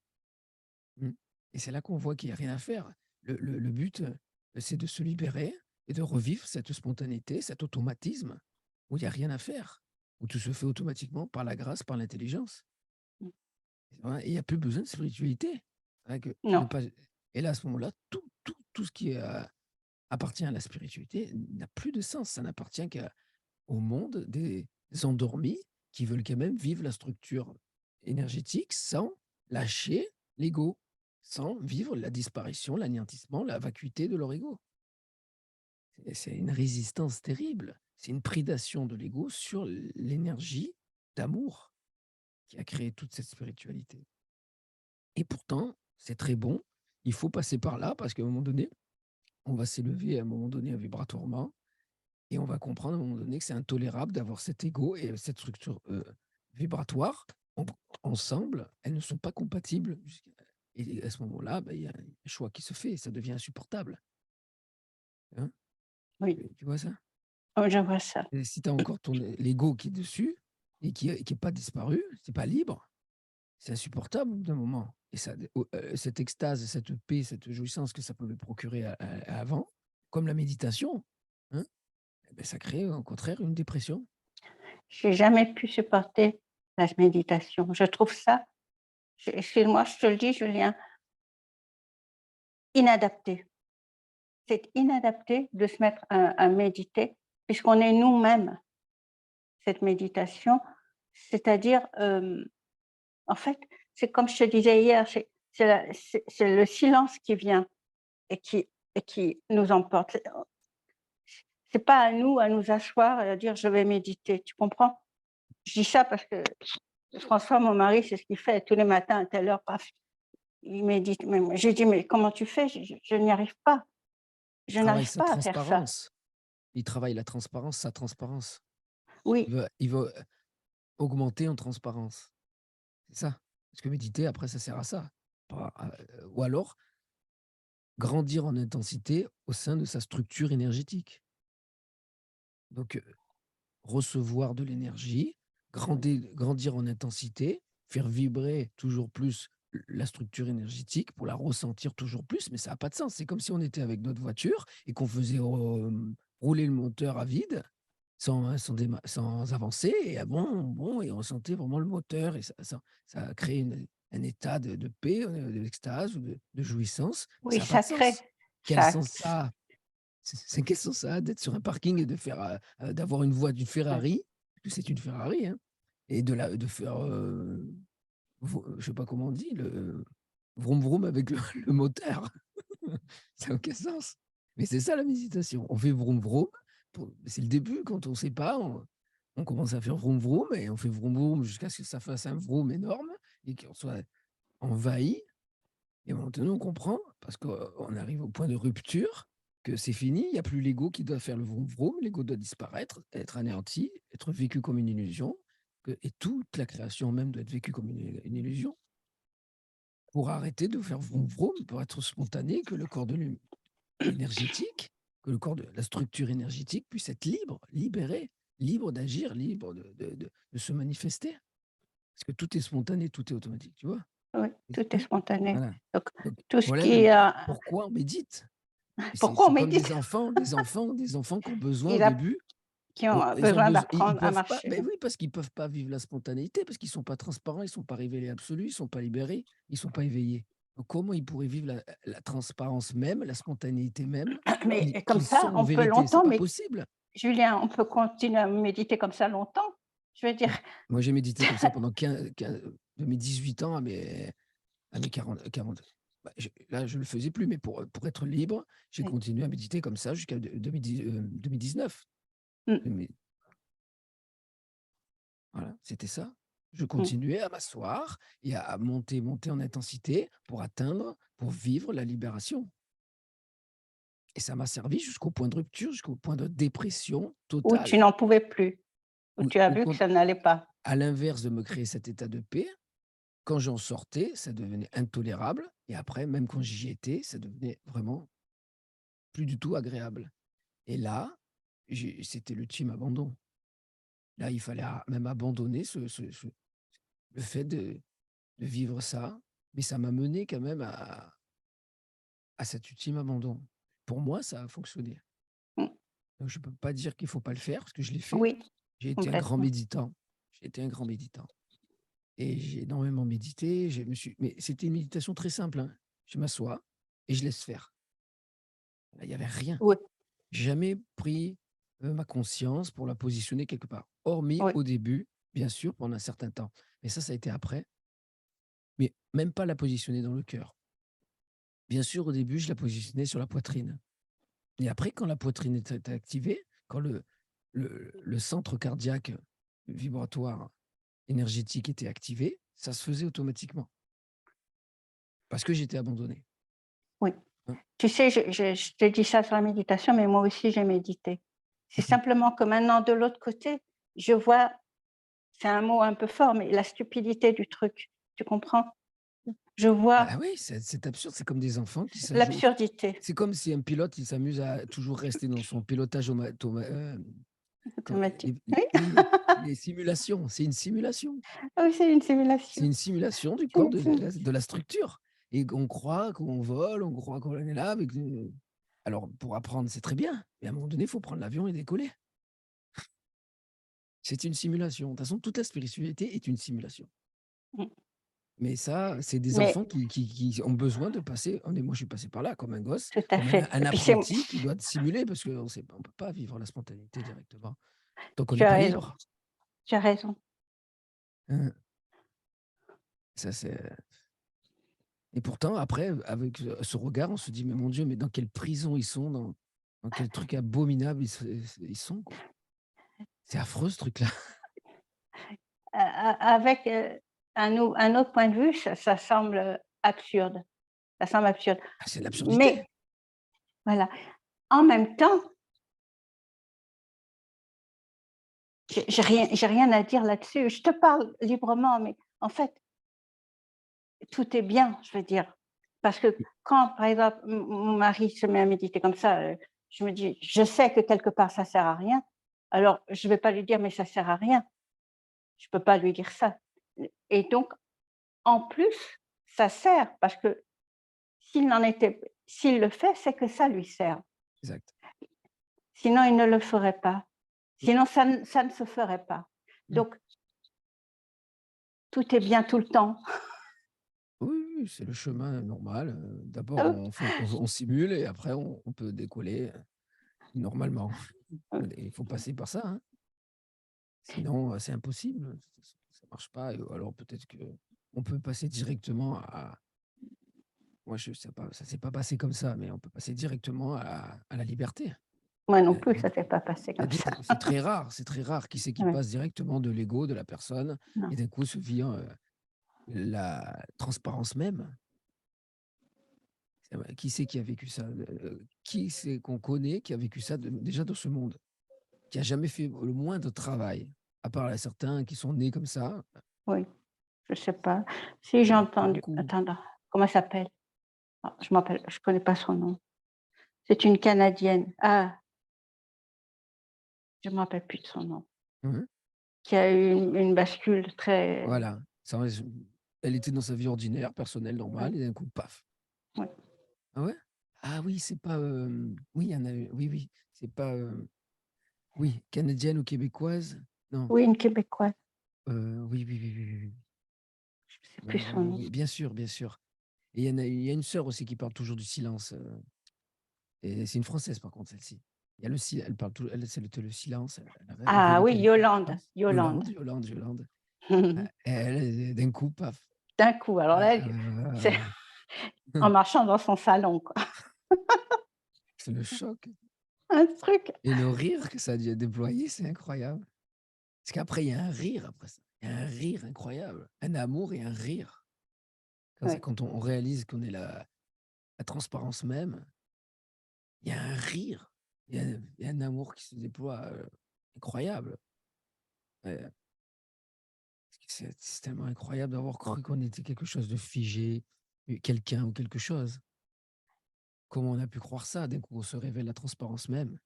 Mm. Et c'est là qu'on voit qu'il n'y a rien à faire. Le but, c'est de se libérer et de revivre cette spontanéité, cet automatisme où il n'y a rien à faire, où tout se fait automatiquement par la grâce, par l'intelligence. Ouais, et il n'y a plus besoin de spiritualité. C'est que ne non, pas... Et là, à ce moment-là, tout ce qui appartient à la spiritualité n'a plus de sens. Ça n'appartient qu'au monde des endormis qui veulent quand même vivre la structure énergétique sans lâcher l'ego, sans vivre la disparition, l'anéantissement, la vacuité de leur ego. C'est une résistance terrible. C'est une prédation de l'ego sur l'énergie d'amour qui a créé toute cette spiritualité. Et pourtant, c'est très bon. Il faut passer par là parce qu'à un moment donné, on va s'élever à un moment donné vibratoirement et on va comprendre à un moment donné que c'est intolérable d'avoir cet ego et cette structure vibratoire ensemble. Elles ne sont pas compatibles. Et à ce moment-là, il y a un choix qui se fait et ça devient insupportable. Hein. oui, Tu vois ça? oh, je vois ça. Et si tu as encore l'ego qui est dessus et qui n'est pas disparu, c'est pas libre, c'est insupportable au bout d'un moment. Et ça, cette extase, cette paix, cette jouissance que ça peut me procurer avant, comme la méditation, hein, eh ben, ça crée au contraire une dépression. J'ai jamais pu supporter la méditation. Je trouve ça, excuse-moi, je te le dis, Julien, inadapté. C'est inadapté de se mettre à méditer puisqu'on est nous-mêmes, cette méditation. C'est-à-dire, en fait, c'est comme je te disais hier, c'est le silence qui vient et qui nous emporte. C'est pas à nous asseoir et à dire: «Je vais méditer», tu comprends? je dis ça parce que François, mon mari, c'est ce qu'il fait tous les matins à telle heure, paf, il médite. Mais j'ai dit: «Mais comment tu fais? Je n'y arrive pas. Il Je travaille n'arrive sa pas à faire ça». transparence. Il travaille la transparence, sa transparence. Oui, Il veut augmenter en transparence. C'est ça. Parce que méditer, après, ça sert à ça. Ou alors, grandir en intensité au sein de sa structure énergétique. Donc, recevoir de l'énergie, grandir en intensité, faire vibrer toujours plus la structure énergétique pour la ressentir toujours plus, mais ça n'a pas de sens. C'est comme si on était avec notre voiture et qu'on faisait rouler le moteur à vide sans avancer, et bon, et on sentait vraiment le moteur, et ça a créé un état de paix, d'extase ou de jouissance. oui, Ça n'a pas de sacré, sens. Quel ça sens ça a? C'est quel sens ça a d'être sur un parking et de faire, d'avoir une voix d'une Ferrari, parce que c'est une Ferrari, hein, et de faire, je sais pas comment on dit, le vroom vroom avec le le moteur. Ça n'a aucun sens. Mais c'est ça la méditation. On fait vroom vroom, c'est le début quand on ne sait pas, on commence à faire vroom vroom et on fait vroom vroom jusqu'à ce que ça fasse un vroom énorme et qu'on soit envahi, et maintenant on comprend parce qu'on arrive au point de rupture, que c'est fini, il n'y a plus l'ego qui doit faire le vroom vroom, l'ego doit disparaître, être anéanti, être vécu comme une illusion, et toute la création même doit être vécue comme une illusion pour arrêter de faire vroom vroom, pour être spontané, que le corps de énergétique, que le corps de la structure énergétique puisse être libre, libéré, libre d'agir, libre de se manifester. Parce que tout est spontané, tout est automatique, tu vois? oui, Et tout est spontané. voilà. Donc Donc tout ce voilà qui est, pourquoi on médite. C'est pourquoi on c'est comme médite? des enfants qui ont besoin au Ils a début, qui ont ils ont besoin besoin, ils d'apprendre à peuvent pas, marcher. beh oui, parce qu'ils peuvent pas vivre la spontanéité, parce qu'ils sont pas transparents, ils sont pas révélés absolus, ils sont pas libérés, ils sont pas éveillés. Donc comment ils pourraient vivre la transparence même, la spontanéité même, Mais comme qu'ils sont ça, en on peut vérité? C'est longtemps, pas mais possible. Julien, on peut continuer à méditer comme ça longtemps. Je veux dire, Mmh. Moi, j'ai médité comme ça pendant 15 de mes 18 ans à mes 40. Bah, là, je le faisais plus, mais pour être libre, j'ai oui, continué à méditer comme ça jusqu'à 2019. mmh, Mais voilà, c'était ça. Je mmh, continuais à m'asseoir et à monter en intensité pour vivre la libération, et ça m'a servi jusqu'au point de rupture, jusqu'au point de dépression où tu totale, n'en pouvais plus, où où tu as où vu que quand ça n'allait pas. à l'inverse de me créer cet état de paix, quand j'en sortais, ça devenait intolérable, et après, même quand j'y étais, ça devenait vraiment plus du tout agréable, et là, c'était l'ultime abandon. Là, il fallait même abandonner le fait de vivre ça, mais ça m'a mené quand même à cet ultime abandon. Pour moi, ça a fonctionné. Mmh, Donc je ne peux pas dire qu'il ne faut pas le faire parce que je l'ai fait. oui, J'ai été un grand complètement. méditant. J'ai été un grand méditant et j'ai énormément médité. Mais c'était une méditation très simple, hein. Je m'assois et je laisse faire. Là, il y avait rien. Oui, J'ai jamais pris, ma conscience pour la positionner quelque part. Hormis oui, au début, bien sûr, pendant un certain temps. Mais ça a été après. Mais même pas la positionner dans le cœur. Bien sûr, au début, je la positionnais sur la poitrine. Et après, quand la poitrine était activée, quand le centre cardiaque vibratoire énergétique était activé, ça se faisait automatiquement parce que j'étais abandonné, oui. hein. Tu sais, je te dis ça sur la méditation, mais moi aussi j'ai médité. C'est Mmh. simplement que maintenant de l'autre côté, je vois, c'est un mot un peu fort, mais la stupidité du truc, tu comprends? Je vois Ah oui, c'est absurde, c'est comme des enfants qui s'ajoutent. l'absurdité C'est comme si un pilote, il s'amuse à toujours rester dans son pilotage automatique. les Oui, oui, les simulations, c'est une simulation. oui, c'est une C'est simulation. une simulation du C'est corps une sim de la structure, et on croit qu'on vole, on croit qu'on est là avec alors pour apprendre, c'est très bien, mais à un moment donné, il faut prendre l'avion et décoller. C'est une simulation. De toute façon, toute la spiritualité est une simulation. mmh, Mais ça, c'est des mais enfants qui ont besoin de passer, moi, je suis passé par là comme un gosse, tout à comme un fait un et puis c'est apprenti qui doit simuler parce qu'on sait pas, on peut pas vivre la spontanéité directement tant qu'on tu n'est as pas raison, libre. tu as raison. Hein. Ça, c'est Et pourtant, après, avec, ce regard, on se dit: «Mais mon Dieu, mais dans quelle prison ils sont, dans quel truc abominable ils sont, quoi». C'est affreux ce truc-là. avec un autre point de vue, ça semble absurde. Ça semble absurde. Ah, c'est l'absurdité. Mais voilà, en même temps, j'ai rien à dire là-dessus. Je te parle librement, mais en fait, tout est bien, je veux dire. Parce que quand, par exemple, mon mari se met à méditer comme ça, je me dis: «Je sais que quelque part ça sert à rien». Alors je vais pas lui dire: «Mais ça sert à rien». Je peux pas lui dire ça. Et donc en plus, ça sert parce que s'il le fait, c'est que ça lui sert. Exact. Sinon il ne le ferait pas. Mmh. Sinon ça ne se ferait pas. Mmh. Donc tout est bien tout le temps. Oui, oui, c'est le chemin normal, d'abord Heu, on simule et après on peut décoller, normalement. heu, Il faut passer par ça, hein, sinon, c'est impossible, de toute façon, ça marche pas et alors peut-être qu'on peut passer directement à moi je sais pas, ça s'est pas passé comme ça, mais on peut passer directement à la liberté. moi non Il y a plus, il y a ça s'est pas passé il y a comme des ça. c'est très rare qui c'est qui Ouais, passe directement de l'ego de la personne et non. d'un coup se vient, la transparence même. C'est vrai, qui c'est qui a vécu ça? Qui c'est qu'on connaît qui a vécu ça déjà dans ce monde? Qui a jamais fait le moindre travail? À part là, certains qui sont nés comme ça, Oui, je sais pas. Si j'ai pas entendu beaucoup. attends, comment elle s'appelle? Ah, je connais pas son nom. C'est une Canadienne. Ah, je me rappelle plus de son nom. Mmh. Qui a eu une bascule très Voilà, ça elle était dans sa vie ordinaire, personnelle, ouais, normale et d'un coup, paf! ouais. Ah ouais? Ah oui, c'est pas, oui, il y en a eu oui, oui, c'est pas, oui, canadienne ou québécoise? Non, Oui, une Québécoise, oui, oui, oui, oui, oui, oui. je sais plus son nom. Oui, bien sûr, bien sûr et il y a une sœur aussi qui parle toujours du silence, et c'est une Française par contre celle-ci. Il y a le si elle parle tou elle, c'est le silence, elle a Ah révélé oui, quelque Yolande, chose. Yolande. Yolande, Yolande, Yolande. Elle, d'un coup, paf. D'un coup, alors là, Ouais, ouais, c'est ouais, ouais. en marchant dans son salon, quoi. C'est le choc Un truc et le rire que ça a dû déployer, c'est incroyable. Parce qu'après, il y a un rire après ça. Il y a un rire incroyable, un amour et un rire. ouais, Quand on réalise qu'on est la transparence même, il y a un rire, il y a un amour qui se déploie, incroyable. Ouais, parce que c'est tellement incroyable d'avoir cru qu'on était quelque chose de figé, quelqu'un ou quelque chose. Comment on a pu croire ça? D'un coup, on se révèle la transparence même.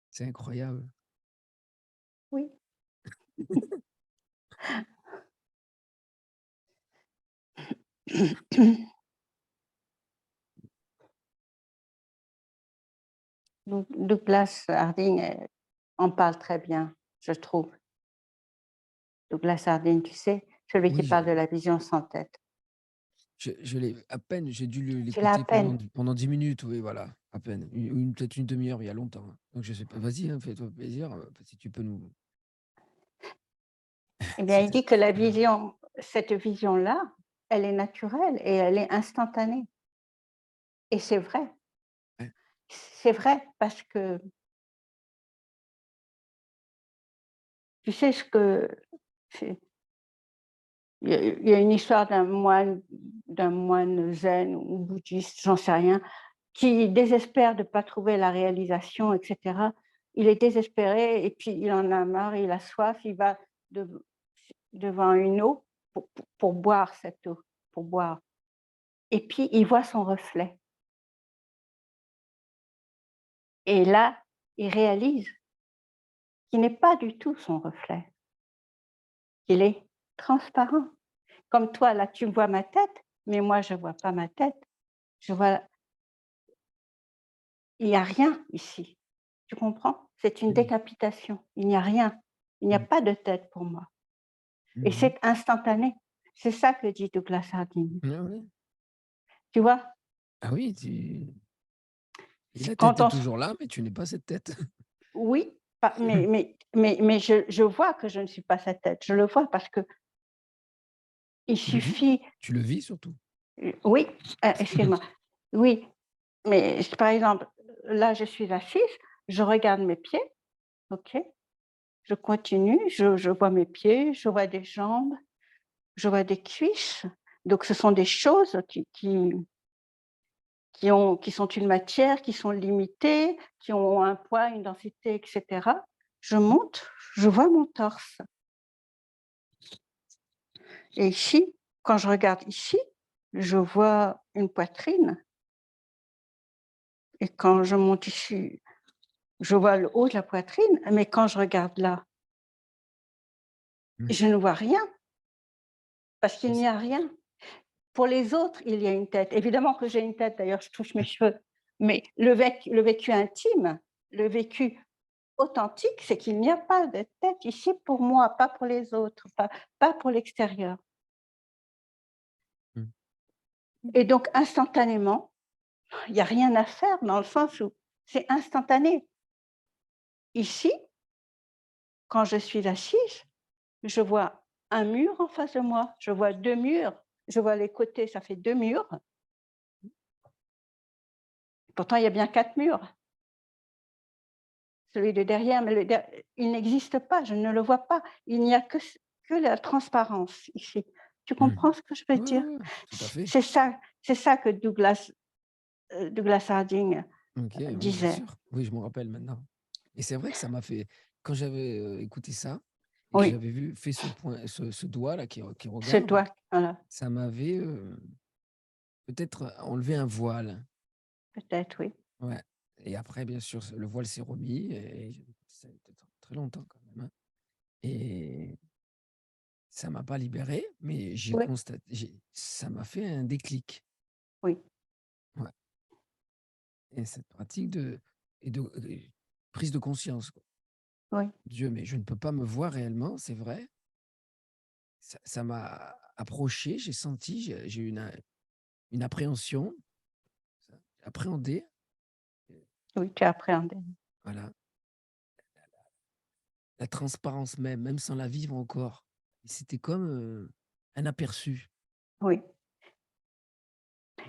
C'est incroyable. oui. Douglas Harding, en parle très bien, je trouve. Douglas Harding, tu sais? Celui qui Oui, parle de la vision sans tête. je l'ai à peine, j'ai dû Tu l'as à l'écouter peine. pendant 10 minutes, oui, voilà, à peine. Peut-être une demi-heure, il y a longtemps, hein. Donc je sais pas, vas-y, hein, fais-toi plaisir, si tu peux nous Eh bien, il c'était dit que la voilà. vision cette vision-là, elle est naturelle et elle est instantanée et c'est vrai. Ouais. C'est vrai parce que tu sais ce que c'est il y a une histoire d'un moine zen ou bouddhiste, j'en sais rien, qui désespère de ne pas trouver la réalisation et cetera. Il est désespéré et puis il en a marre, il a soif, il va dev devant une eau pour boire cette eau, pour boire et puis il voit son reflet et là, il réalise qu'il n'est pas du tout son reflet, qu'il est transparent. Comme toi, là, tu vois ma tête, mais moi je ne vois pas ma tête. Je vois il n'y a rien ici. Tu comprends? C'est une Oui. décapitation. Il n'y a rien. Il n'y a Mmh. pas de tête pour moi et Mmh. c'est instantané. C'est ça que dit Douglas Harding. Ouais, ouais. Tu vois? Ah oui, tu et C'est la tête quand est on se toujours là, mais tu n'es pas cette tête. oui, pas mais je vois que je ne suis pas sa tête. Je le vois parce qu'il Tu le vis, suffit tu le vis surtout. oui, excuse-moi. Oui, mais par exemple, là, je suis assise, je regarde mes pieds, OK? je continue, je vois mes pieds, je vois des jambes, je vois des cuisses. Donc ce sont des choses qui sont une matière, qui sont limitées, qui ont un poids, une densité, et cetera. Je monte, je vois mon torse. Et ici, quand je regarde ici, je vois une poitrine. Et quand je monte ici, je vois le haut de la poitrine. Mais quand je regarde là, Mmh. je ne vois rien parce qu'il Mais n'y a rien. Pour les autres, il y a une tête. Évidemment que j'ai une tête, d'ailleurs, je touche mes cheveux. Mais le vécu intime, le vécu authentique, c'est qu'il n'y a pas de tête ici pour moi, pas pour les autres, pas pour l'extérieur. Mmh. Et donc, instantanément, il n'y a rien à faire dans le sens où c'est instantané. Ici, quand je suis assise, je vois un mur en face de moi, je vois 2 murs, je vois les côtés, ça fait 2 murs. Pourtant, il y a bien 4 murs. Celui de derrière, mais il n'existe pas, je ne le vois pas. Il n'y a que la transparence ici. Tu Mmh. comprends ce que je veux Ouais, dire? ouais, ouais, tout à fait. C'est ça que Douglas Harding OK, oui, bien disait. sûr. Oui, je me rappelle maintenant et c'est vrai que ça m'a fait quand j'avais, écouté ça et que Oui, j'avais fait ce doigt-là qui ce regarde, doigt, voilà, ça m'avait, peut-être enlevé un voile. peut-être, oui. Ouais et après bien sûr, le voile s'est remis et ça a été très longtemps quand même, hein et ça m'a pas libéré, mais Oui, ça m'a fait un déclic. oui, Ouais et cette pratique de prise de conscience, quoi. oui. Dieu, mais je ne peux pas me voir réellement, c'est vrai. Ça m'a approché, j'ai senti, j'ai eu une appréhension, j'ai appréhendé, Oui, tu as appréhendé. voilà, la transparence même, même sans la vivre encore. Et c'était comme, un aperçu. Oui.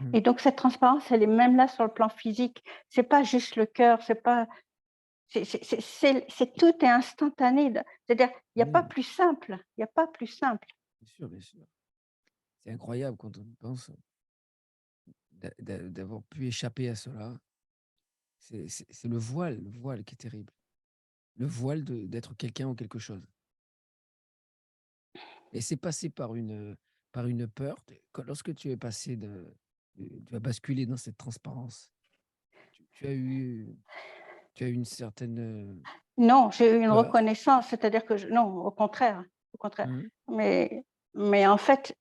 Mmh. Et donc cette transparence, elle est même là sur le plan physique. C'est pas juste le cœur, c'est pas c'est tout est instantané de c'est-à-dire, il y a pas Oui, plus simple, il y a pas plus simple. bien sûr, bien sûr. C'est incroyable quand on y pense, d'avoir pu échapper à cela. C'est le voile qui est terrible. Le voile d'être quelqu'un ou quelque chose. Et c'est passé par une peur. Lorsque tu es passé tu as basculé dans cette transparence, tu as eu une certaine, Non, j'ai eu une peur? reconnaissance, c'est-à-dire que non, au contraire. Mmh. Mais en fait,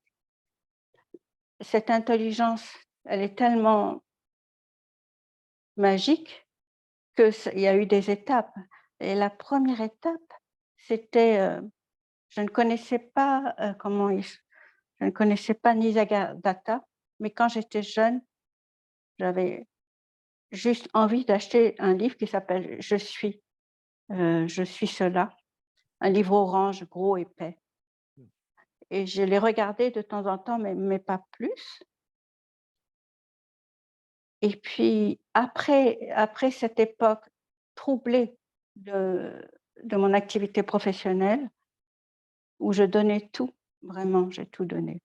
cette intelligence, elle est tellement magique que il y a eu des étapes. Et la première étape, c'était, je ne connaissais pas, je ne connaissais pas Nisargadatta, mais quand j'étais jeune, j'avais juste envie d'acheter un livre qui s'appelle Je suis cela, un livre orange, gros, épais. Et je l'ai regardé de temps en temps, mais pas plus. Et puis après cette époque troublée de mon activité professionnelle, où je donnais tout, vraiment, j'ai tout donné.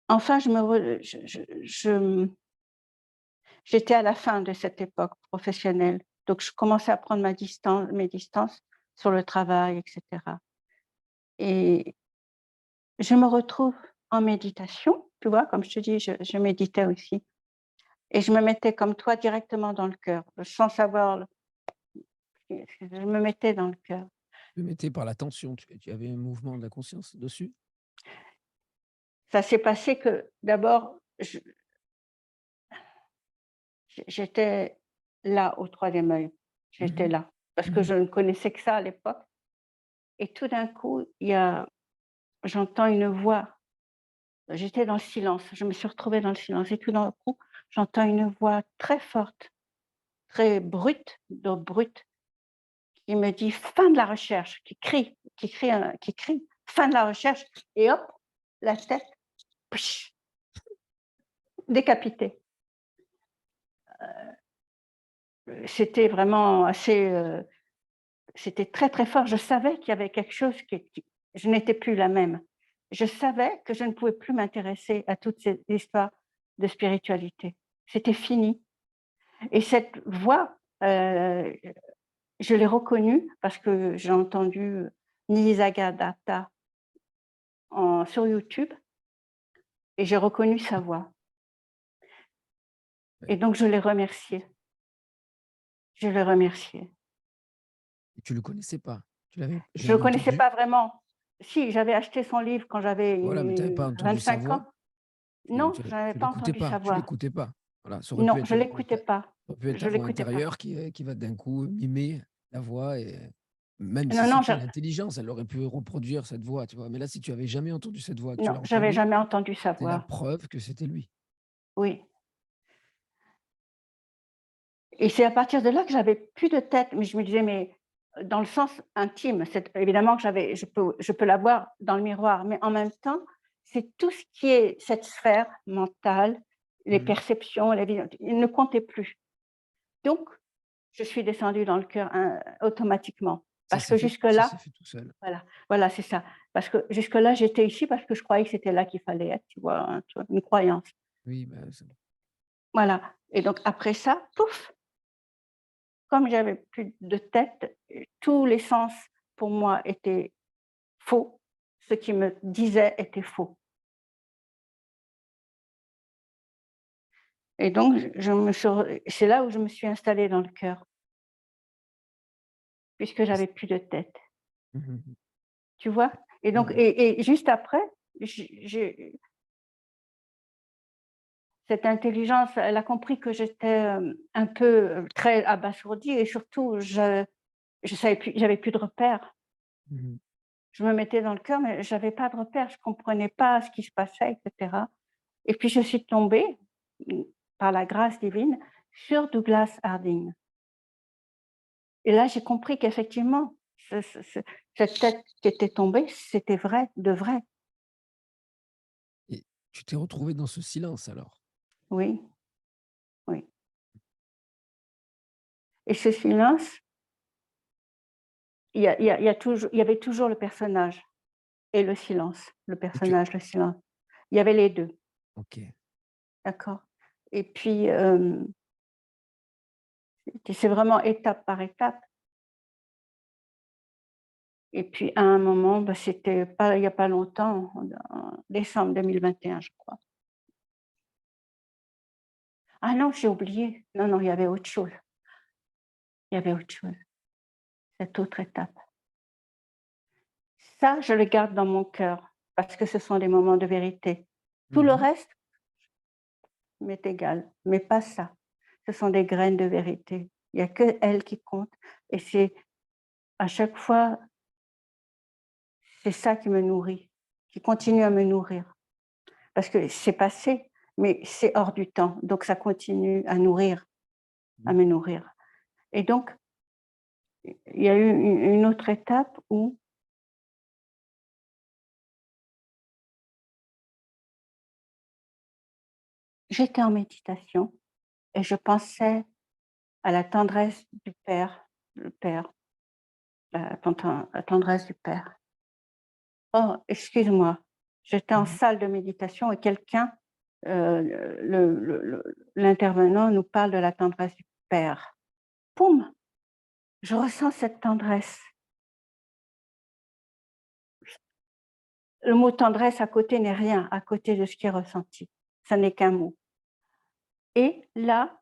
Enfin, je me re je, j'étais à la fin de cette époque professionnelle, donc je commençais à prendre mes distances sur le travail et cetera. Et je me retrouve en méditation, tu vois? Comme je te dis, je méditais aussi et je me mettais comme toi directement dans le cœur, sans savoir le je me mettais dans le cœur. Tu le mettais par l'attention, tu avais un mouvement de la conscience dessus? Ça s'est passé que d'abord, j'étais là au troisième œil, Mmh j'étais mh. là, parce que Mmh. je ne connaissais que ça à l'époque et tout d'un coup, j'entends une voix. J'étais dans le silence, je me suis retrouvée dans le silence et tout d'un coup, j'entends une voix très forte, très brute, brute, qui me dit: «Fin de la recherche», qui crie: «Fin de la recherche» et hop, la tête, psh, décapitée. C'était vraiment assez, c'était très, très fort. Je savais qu'il y avait quelque chose qui je n'étais plus la même. Je savais que je ne pouvais plus m'intéresser à toutes ces histoires de spiritualité. C'était fini et cette voix, je l'ai reconnue parce que j'ai entendu Nisargadatta sur YouTube et j'ai reconnu sa voix Ouais. et donc je l'ai remercié. Je l'ai remercié. Et tu le connaissais pas? Tu l'avais Je ne le jamais connaissais entendu? pas vraiment. Si, j'avais acheté son livre quand j'avais, Voilà, mais tu avais pas entendu sa 25 voix? ans. Non, je n'avais Tu pas l'écoutais entendu sa pas, tu voix. l'écoutais pas. Voilà, ça aurait pu Non, être je l'écoutais pas. ça aurait pu être Je ta voix l'écoutais pas. intérieure qui va d'un coup mimer la voix et même si Non, non, c'était une intelligence, elle aurait pu reproduire cette voix, tu vois? Mais là, si tu avais jamais entendu cette voix, que tu non, l'as j'avais reconnue, jamais entendu sa c'est la voix. preuve que c'était lui. Oui et c'est à partir de là que j'avais plus de tête, mais je me disais: «Mais» dans le sens intime, c'est évidemment que je peux la voir dans le miroir, mais en même temps, c'est tout ce qui est cette sphère mentale, les Mmh. perceptions, les visions, il ne comptait plus. Donc je suis descendue dans le cœur, automatiquement parce que Ça jusque-là s'est fait tout seul. voilà, voilà, c'est ça. Parce que jusque-là, j'étais ici parce que je croyais que c'était là qu'il fallait être, tu vois? Tu vois? Une croyance. Oui, bah, c'est Voilà et donc après ça, pouf, comme j'avais plus de tête, tous les sens pour moi étaient faux. Ce qui me disait était faux et donc je me suis re c'est là où je me suis installée dans le cœur, puisque j'avais plus de tête, mmh mh. tu vois? Et Ouais, donc ouais. et juste après, j'ai cette intelligence, elle a compris que j'étais, un peu, très abasourdie et surtout je savais plus, j'avais plus de repères. Mmh mh. Je me mettais dans le cœur, mais j'avais pas de repères, je comprenais pas ce qui se passait et cetera et puis je suis tombée, mmh, par la grâce divine, sur Douglas Harding et là, j'ai compris qu'effectivement, cette tête qui était tombée, c'était vrai, de vrai. Et tu t'es retrouvé dans ce silence alors? Oui, oui et ce silence, il y avait toujours le personnage. Et le silence, le Et tu personnage, le silence. Il y avait les 2, OK. d'accord? Et puis, c'est vraiment étape par étape et puis à un moment, bah, c'était pas il y a pas longtemps, en décembre 2021, je crois. Ah non, j'ai oublié. Non, non, il y avait autre chose. Il y avait autre chose, cette autre étape. Ça, je le garde dans mon cœur parce que ce sont des moments de vérité. Tout Mmh le mh. reste m'est égal, mais pas ça. Ce sont des graines de vérité. Il y a qu'elles qui comptent et c'est à chaque fois c'est ça qui me nourrit, qui continue à me nourrir. Parce que c'est passé, mais c'est hors du temps, donc ça continue à nourrir, à Mmh. me nourrir. Et donc, il y a eu une autre étape où j'étais en méditation et je pensais à la tendresse du Père, le Père, la tendresse du Père. Oh, excuse-moi, j'étais en Mmh mh. salle de méditation et quelqu'un, l'intervenant nous parle de la tendresse du Père. Poum! Je ressens cette tendresse. Le mot tendresse à côté n'est rien, à côté de ce qui est ressenti. Ça n'est qu'un mot. Et là,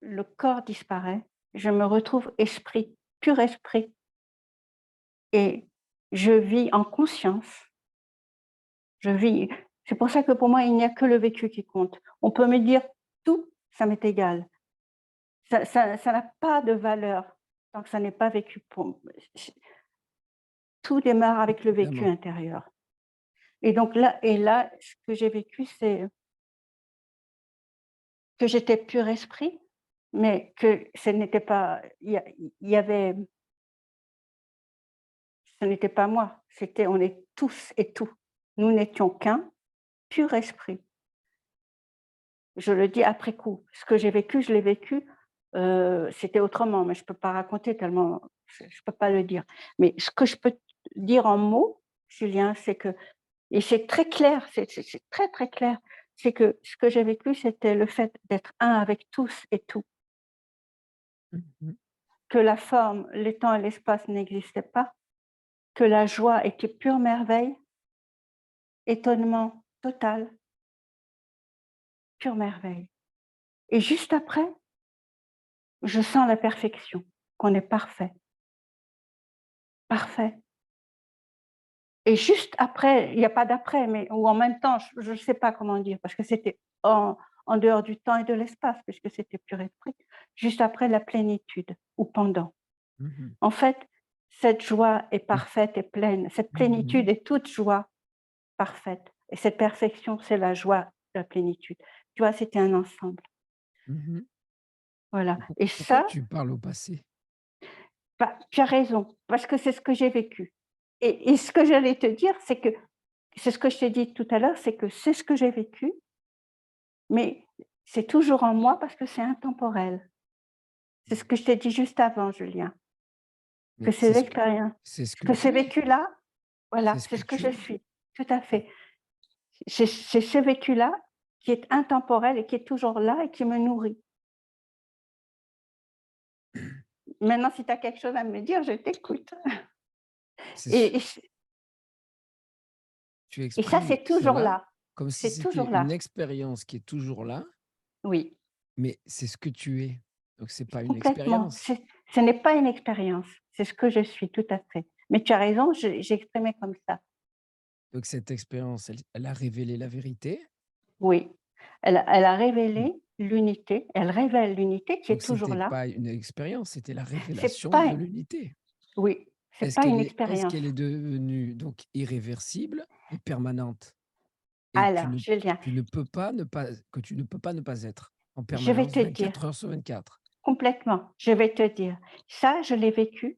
le corps disparaît, je me retrouve esprit, pur esprit et je vis en conscience. Je vis c'est pour ça que pour moi, il n'y a que le vécu qui compte. On peut me dire tout, ça m'est égal. Ça n'a pas de valeur tant que ça n'est pas vécu pour tout démarre avec le vécu Évidemment. intérieur. Et là, ce que j'ai vécu, c'est que j'étais pur esprit, mais que ce n'était pas il y avait ce n'était pas moi, c'était on est tous et tout. Nous n'étions qu'un pur esprit. Je le dis après coup. Ce que j'ai vécu, je l'ai vécu C'était autrement, mais je peux pas raconter tellement je peux pas le dire. Mais ce que je peux te dire en mots, Julien, c'est que et c'est très clair, c'est très, très clair, c'est que ce que j'ai vécu, c'était le fait d'être un avec tous et tout, Mmh. que la forme, le temps et l'espace n'existaient pas, que la joie était pure merveille, étonnement total, pure merveille. Et juste après, je sens la perfection, qu'on est parfait, parfait. Et juste après, il y a pas d'après, mais ou en même temps, je ne sais pas comment dire, parce que c'était en dehors du temps et de l'espace, puisque c'était pur esprit. Juste après, la plénitude ou pendant. Mmh. En fait, cette joie est Et parfaite et pleine. Cette mmh. plénitude est toute joie parfaite. Et cette perfection, c'est la joie de la plénitude. Tu vois, c'était un ensemble. Mmh. Voilà. Et Pourquoi ça, tu parles au passé? bah, tu as raison, parce que c'est ce que j'ai vécu. Et ce que j'allais te dire, c'est que c'est ce que je t'ai dit tout à l'heure, c'est que c'est ce que j'ai vécu, mais c'est toujours en moi parce que c'est intemporel. C'est ce que je t'ai dit juste avant, Julien, que Mais c'est l'expérience, c'est ce que que c'est tu es, vécu-là, c'est voilà, ce c'est que ce que tu je es. suis, tout à fait. C'est ce vécu-là qui est intemporel et qui est toujours là et qui me nourrit. Maintenant, si tu as quelque chose à me dire, je t'écoute. C'est Et, su et, Tu et ça, exprimes c'est toujours cela là. comme si C'est c'était toujours une là. expérience qui est toujours là, Oui, mais c'est ce que tu es. Donc c'est pas une complètement. expérience. Ce n'est pas une expérience, c'est ce que je suis, tout à fait. Mais tu as raison, j'ai exprimé comme ça. Donc cette expérience, elle a révélé la vérité. Oui, elle a Mmh. révélé l'unité, elle révèle l'unité qui Donc est toujours c'était là. pas une expérience, c'était la C'est révélation de pas l'unité. oui, c'est pas une Est-ce expérience. qu'elle est devenue donc irréversible et permanente? Et Alors, Julien, tu ne peux pas ne pas être en je vais permanence te dire 24 heures sur 24. complètement, je vais te dire, ça, je l'ai vécu,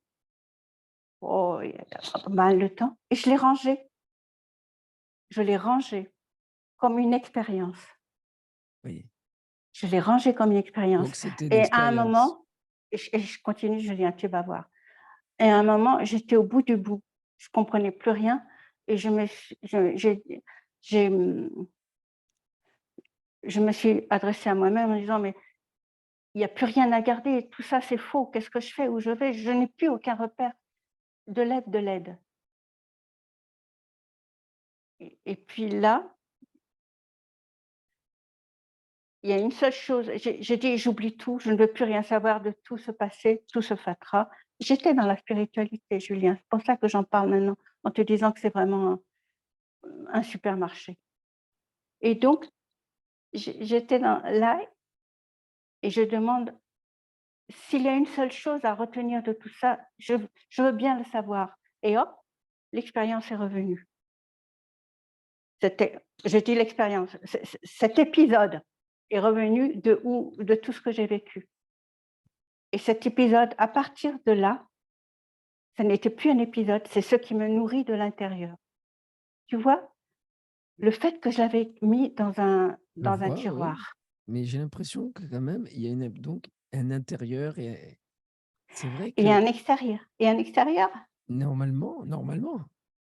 oh, il y a pas mal de temps et je l'ai rangé. Je l'ai rangé comme une expérience. Oui, Je l'ai rangé comme une expérience donc c'était une et à un expérience. moment et je continue, Julien, tu vas voir. Et à un moment, j'étais au bout du bout. Je comprenais plus rien et je me suis j'ai, je me suis adressée à moi-même en disant: «Mais il n'y a plus rien à garder, tout ça c'est faux, qu'est-ce que je fais? Où je vais? Je n'ai plus aucun repère. De l'aide, de l'aide». Et puis là, il y a une seule chose, j'ai dit: «J'oublie tout, je ne veux plus rien savoir de tout ce passé, tout ce fatras». J'étais dans la spiritualité, Julien, c'est pour ça que j'en parle maintenant, en te disant que c'est vraiment un supermarché. Et donc j'étais là et je demande s'il y a une seule chose à retenir de tout ça, je veux bien le savoir. Et hop, l'expérience est revenue. Je dis l'expérience, cet épisode est revenu de tout ce que j'ai vécu. Et cet épisode, à partir de là, ça n'était plus un épisode, c'est ce qui me nourrit de l'intérieur. Tu vois? Le fait que je l'avais mis Je dans un vois, oui, tiroir. mais j'ai l'impression que quand même, il y a donc un intérieur et c'est vrai Et que un extérieur. Et un extérieur? normalement,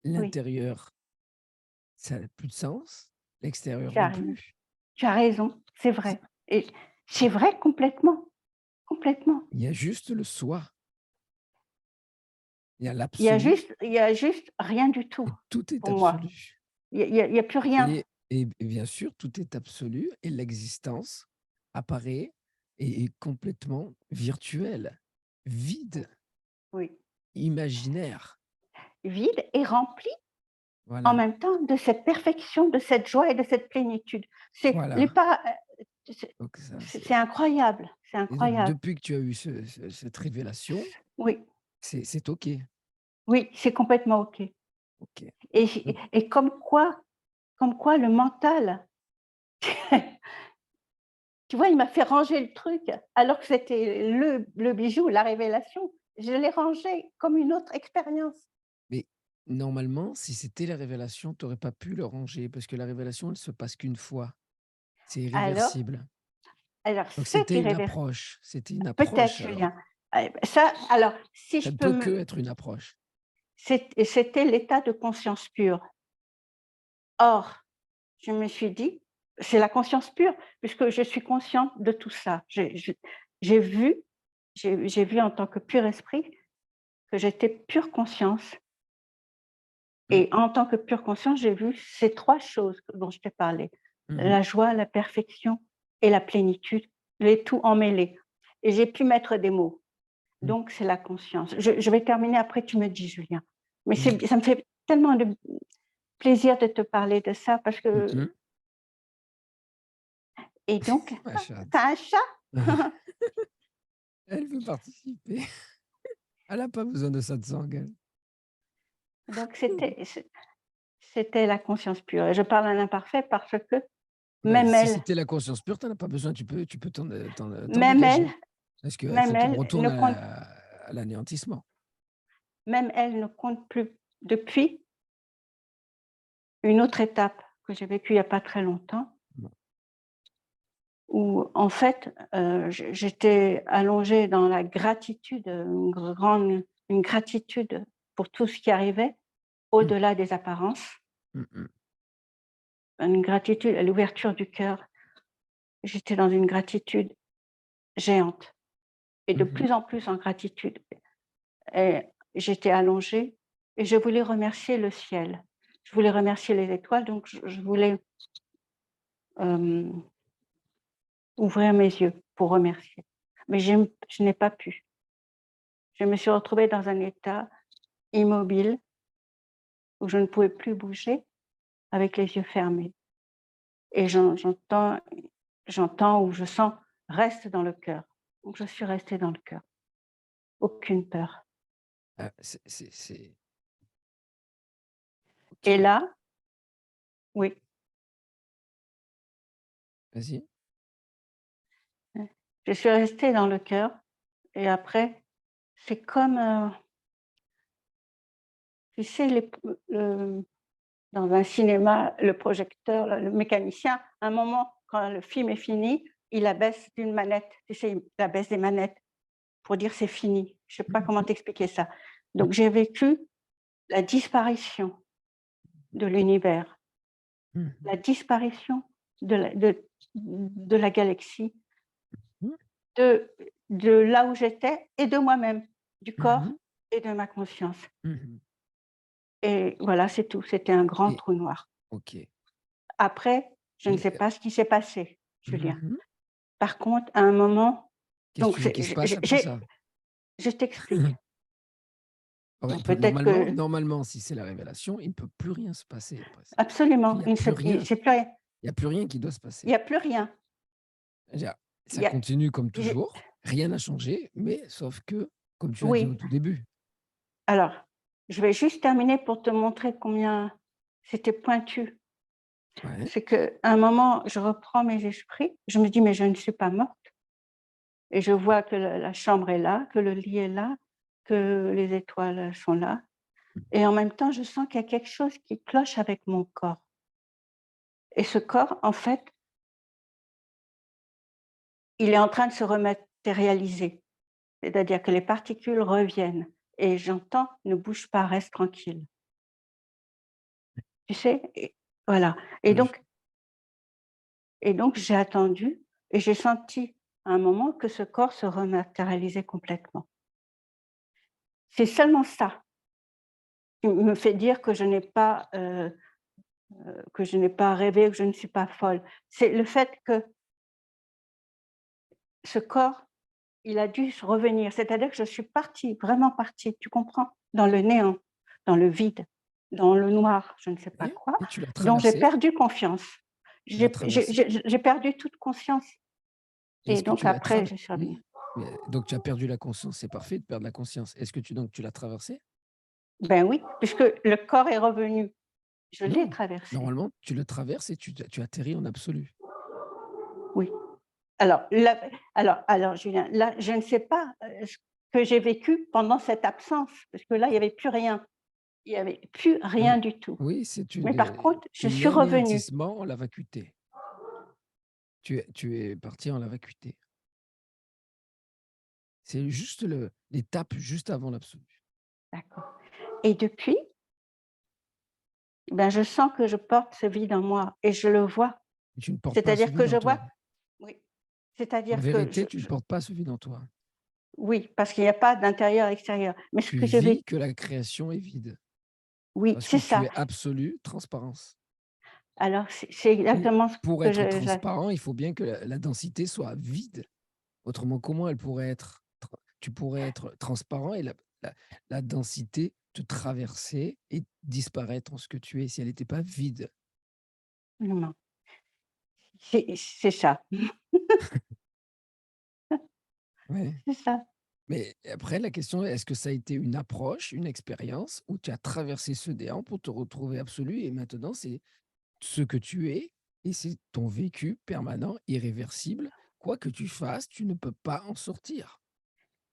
Oui, l'intérieur, ça n'a plus de sens, l'extérieur tu non as raison. plus. Tu as raison, c'est C'est vrai. Et c'est vrai complètement, complètement. il y a juste le soi, il y a Il y a l'absolu juste il y a juste rien du tout et tout est pour moi. absolu. Il y a plus rien. Et bien sûr, tout est absolu et l'existence apparaît et est complètement virtuelle, vide, Oui, imaginaire. vide et rempli en Voilà, même temps de cette perfection, de cette joie et de cette plénitude. C'est les voilà. pas Donc ça, c'est incroyable, c'est et donc incroyable. depuis que tu as eu cette révélation, Oui, c'est OK. oui, c'est complètement OK. OK. Donc Et comme quoi le mental, tu vois, il m'a fait ranger le truc alors que c'était le bijou, la révélation. Je l'ai rangé comme une autre expérience. mais normalement, si c'était la révélation, tu aurais pas pu le ranger parce que la révélation, elle se passe qu'une fois. C'est Alors irréversible. Alors Donc ce c'était qui une révèle approche, c'était une peut-être approche alors. Julien, ça alors si Ça je ne peux peut que me être une approche. c'était l'état de conscience pure. Or, je me suis dit: «C'est la conscience pure», puisque je suis consciente de tout ça. J'ai vu j'ai vu en tant que pur esprit que j'étais pure conscience Mmh. et en tant que pure conscience, j'ai vu ces 3 choses dont je t'ai parlé: Mmh. la joie, la perfection et la plénitude, les tout emmêlés et j'ai pu mettre des mots. Mmh. Donc c'est la conscience. Je vais terminer, après tu me dis, Julien. Mais Mmh. ça me fait tellement de plaisir de te parler de ça parce Mmh que mh. et donc Ma chatte. tu as un chat? Elle veut participer. Elle a pas besoin de ça de sang, elle. Donc c'était la conscience pure et je parle à l'imparfait parce que Ben, même si elle c'était la conscience pure, tu en as pas besoin, tu peux t'en même elle dégager. Parce qu'il même faut qu'on elle retourne ne compte à l'anéantissement. même elle ne compte plus depuis une autre étape que j'ai vécue il y a pas très longtemps Bon. où en fait, j'étais allongée dans la gratitude, une gratitude pour tout ce qui arrivait Mmh. au-delà des apparences, Mmh mh. une gratitude à l'ouverture du cœur. J'étais dans une gratitude géante et de Mmh mh. plus en plus en gratitude et j'étais allongée et je voulais remercier le ciel. Je voulais remercier les étoiles, donc je voulais, hem, ouvrir mes yeux pour remercier. Mais je n'ai pas pu. Je me suis retrouvée dans un état immobile où je ne pouvais plus bouger avec les yeux fermés et j'entends ou je sens: «Reste dans le cœur». Donc je suis restée dans le cœur. Aucune peur C'est et OK. là oui, Vas-y. je suis restée dans le cœur et après c'est comme, tu sais le dans un cinéma, le projecteur, le mécanicien, à un moment, quand le film est fini, il abaisse d'une manette, tu sais, il abaisse des manettes pour dire: «C'est fini». Je sais pas Mmh comment mh. t'expliquer ça. Mmh. Donc j'ai vécu la disparition de l'univers, Mmh mh. la disparition de la galaxie, Mmh. de de là où j'étais et de moi-même, du Mmh corps mh. et de ma conscience Mmh mh. et voilà, c'est tout. C'était un grand Et trou noir. OK. Après, je ne Et sais pas ce qui s'est passé, Julien. mmh mh. Par contre, à un moment Qu'est-ce que donc tu veux c'est qu'il se passe après ça? je t'explique. Ouais, Donc peut-être que normalement, si c'est la révélation, il ne peut plus rien se passer après ça. Il absolument, y a plus rien. c'est plus rien. Il y a plus rien qui doit se Il y passer. a plus rien. Déjà, Il ça y a continue comme j'ai toujours, rien n'a changé, mais sauf que, comme tu as dit au oui, tout début. alors, je vais juste terminer pour te montrer combien c'était pointu. Ouais. C'est qu'à un moment, je reprends mes esprits, je me dis: «Mais je ne suis pas morte» et je vois que la chambre est là, que le lit est là, que les étoiles sont là et en même temps, je sens qu'il y a quelque chose qui cloche avec mon corps et ce corps, en fait, il est en train de se rematérialiser. C'est-à-dire que les particules reviennent et j'entends: «Ne bouge pas, reste tranquille». Tu sais? Et voilà et Ouais, je donc j'ai attendu et j'ai senti à un moment que ce corps se rematérialisait complètement. C'est seulement ça qui me fait dire que je n'ai pas rêvé, que je ne suis pas folle. C'est le fait que ce corps, il a dû se revenir. C'est-à-dire que je suis partie, vraiment partie, tu comprends? Dans le néant, dans le vide, dans le noir, je ne sais pas quoi, et tu l'as dont j'ai traversé, perdu confiance. tu l'as traversé. J'ai perdu toute conscience et Est-ce que donc tu l'as après traversé? je suis revenue. Oui, mais donc tu as perdu la conscience, c'est parfait de perdre la conscience. Est-ce que tu l'as traversé? Ben oui, puisque le corps est revenu, je l'ai Non, traversé, normalement, tu le traverses et tu atterris en absolu. oui. Alors là alors Julien, là, je ne sais pas, ce que j'ai vécu pendant cette absence, parce que là, il y avait plus rien. Il y avait plus rien Oui, du tout. oui, c'est Mais par contre, je suis revenue. l'anéantissement en la vacuité. tu es parti en la vacuité. C'est juste l'étape juste avant l'absolu. D'accord. Et depuis, ben, je sens que je porte ce vide en moi et je le vois. Et tu ne portes pas ce C'est-à-dire que vide je en toi. vois oui, En c'est-à-dire que vérité, tu ne portes pas ce vide en toi. oui, parce qu'il y a pas d'intérieur-extérieur. Mais ce Tu que je vais vis que la création est vide, oui, parce que c'est tu ça. es absolue transparence. Alors c'est Et exactement ce pour que être je transparent, il faut bien que la densité soit vide. Autrement, comment elle pourrait être tu pourrais être transparent et la densité te traverser et disparaître en ce que tu es si elle n'était pas vide. non, c'est ça, Ouais. c'est ça. Mais après, la question est, est-ce que ça a été une approche, une expérience où tu as traversé ce néant pour te retrouver absolu et maintenant c'est ce que tu es et c'est ton vécu permanent, irréversible. Quoi que tu fasses, tu ne peux pas en sortir.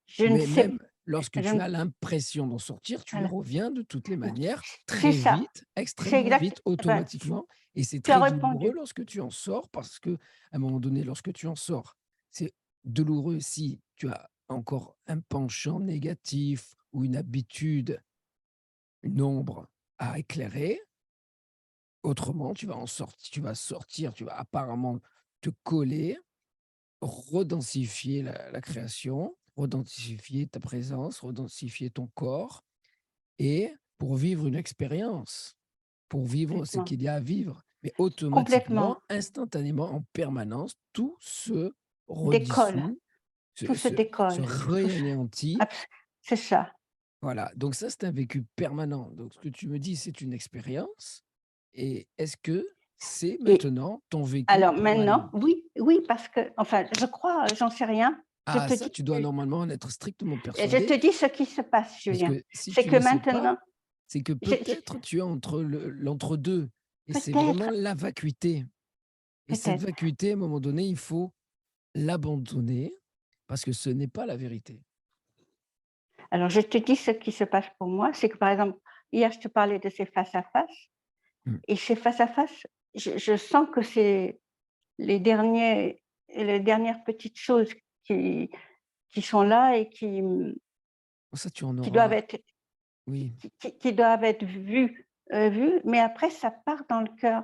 Je ne Mais sais même lorsque je tu ne as l'impression d'en sortir, tu y voilà, reviens de toutes les manières, c'est très ça, vite, c'est extrêmement exact vite, enfin, automatiquement et c'est tu as très douloureux répondu. lorsque tu en sors parce qu'à un moment donné, lorsque tu en sors, c'est douloureux si tu as encore un penchant négatif ou une habitude, une ombre à éclairer. Autrement, tu vas sortir, tu vas apparemment te coller, redensifier la création, redensifier ta présence, redensifier ton corps et pour vivre une expérience, pour vivre ce Complètement, qu'il y a à vivre. Mais complètement. automatiquement, instantanément, en permanence, tout se Décolle, redissout, tout se se décolle, tout se réanéantit. abs c'est ça. Voilà, donc ça, c'est un vécu permanent. Donc ce que tu me dis, c'est une expérience et est-ce que c'est Et maintenant ton vécu alors maintenant, permanent? oui, oui, parce que enfin, je crois, j'en sais rien. Je Ah te ça, dis tu dois normalement en être strictement et je te persuadé, dis ce qui se passe, parce Julien. que si C'est tu que ne sais pas, maintenant c'est que j'ai peut-être tu es entre l'entre-deux et c'est vraiment peut-être, la vacuité et cette peut-être. vacuité, à un moment donné, il faut l'abandonner parce que ce n'est pas la vérité. Alors je te dis ce qui se passe pour moi, c'est que par exemple, hier je te parlais de ces face à face Mmh. et ces face à face, je sens que c'est les dernières petites choses qui qui sont là et Ça, tu en qui doivent auras être oui, qui doivent être vues, mais après ça part dans le cœur.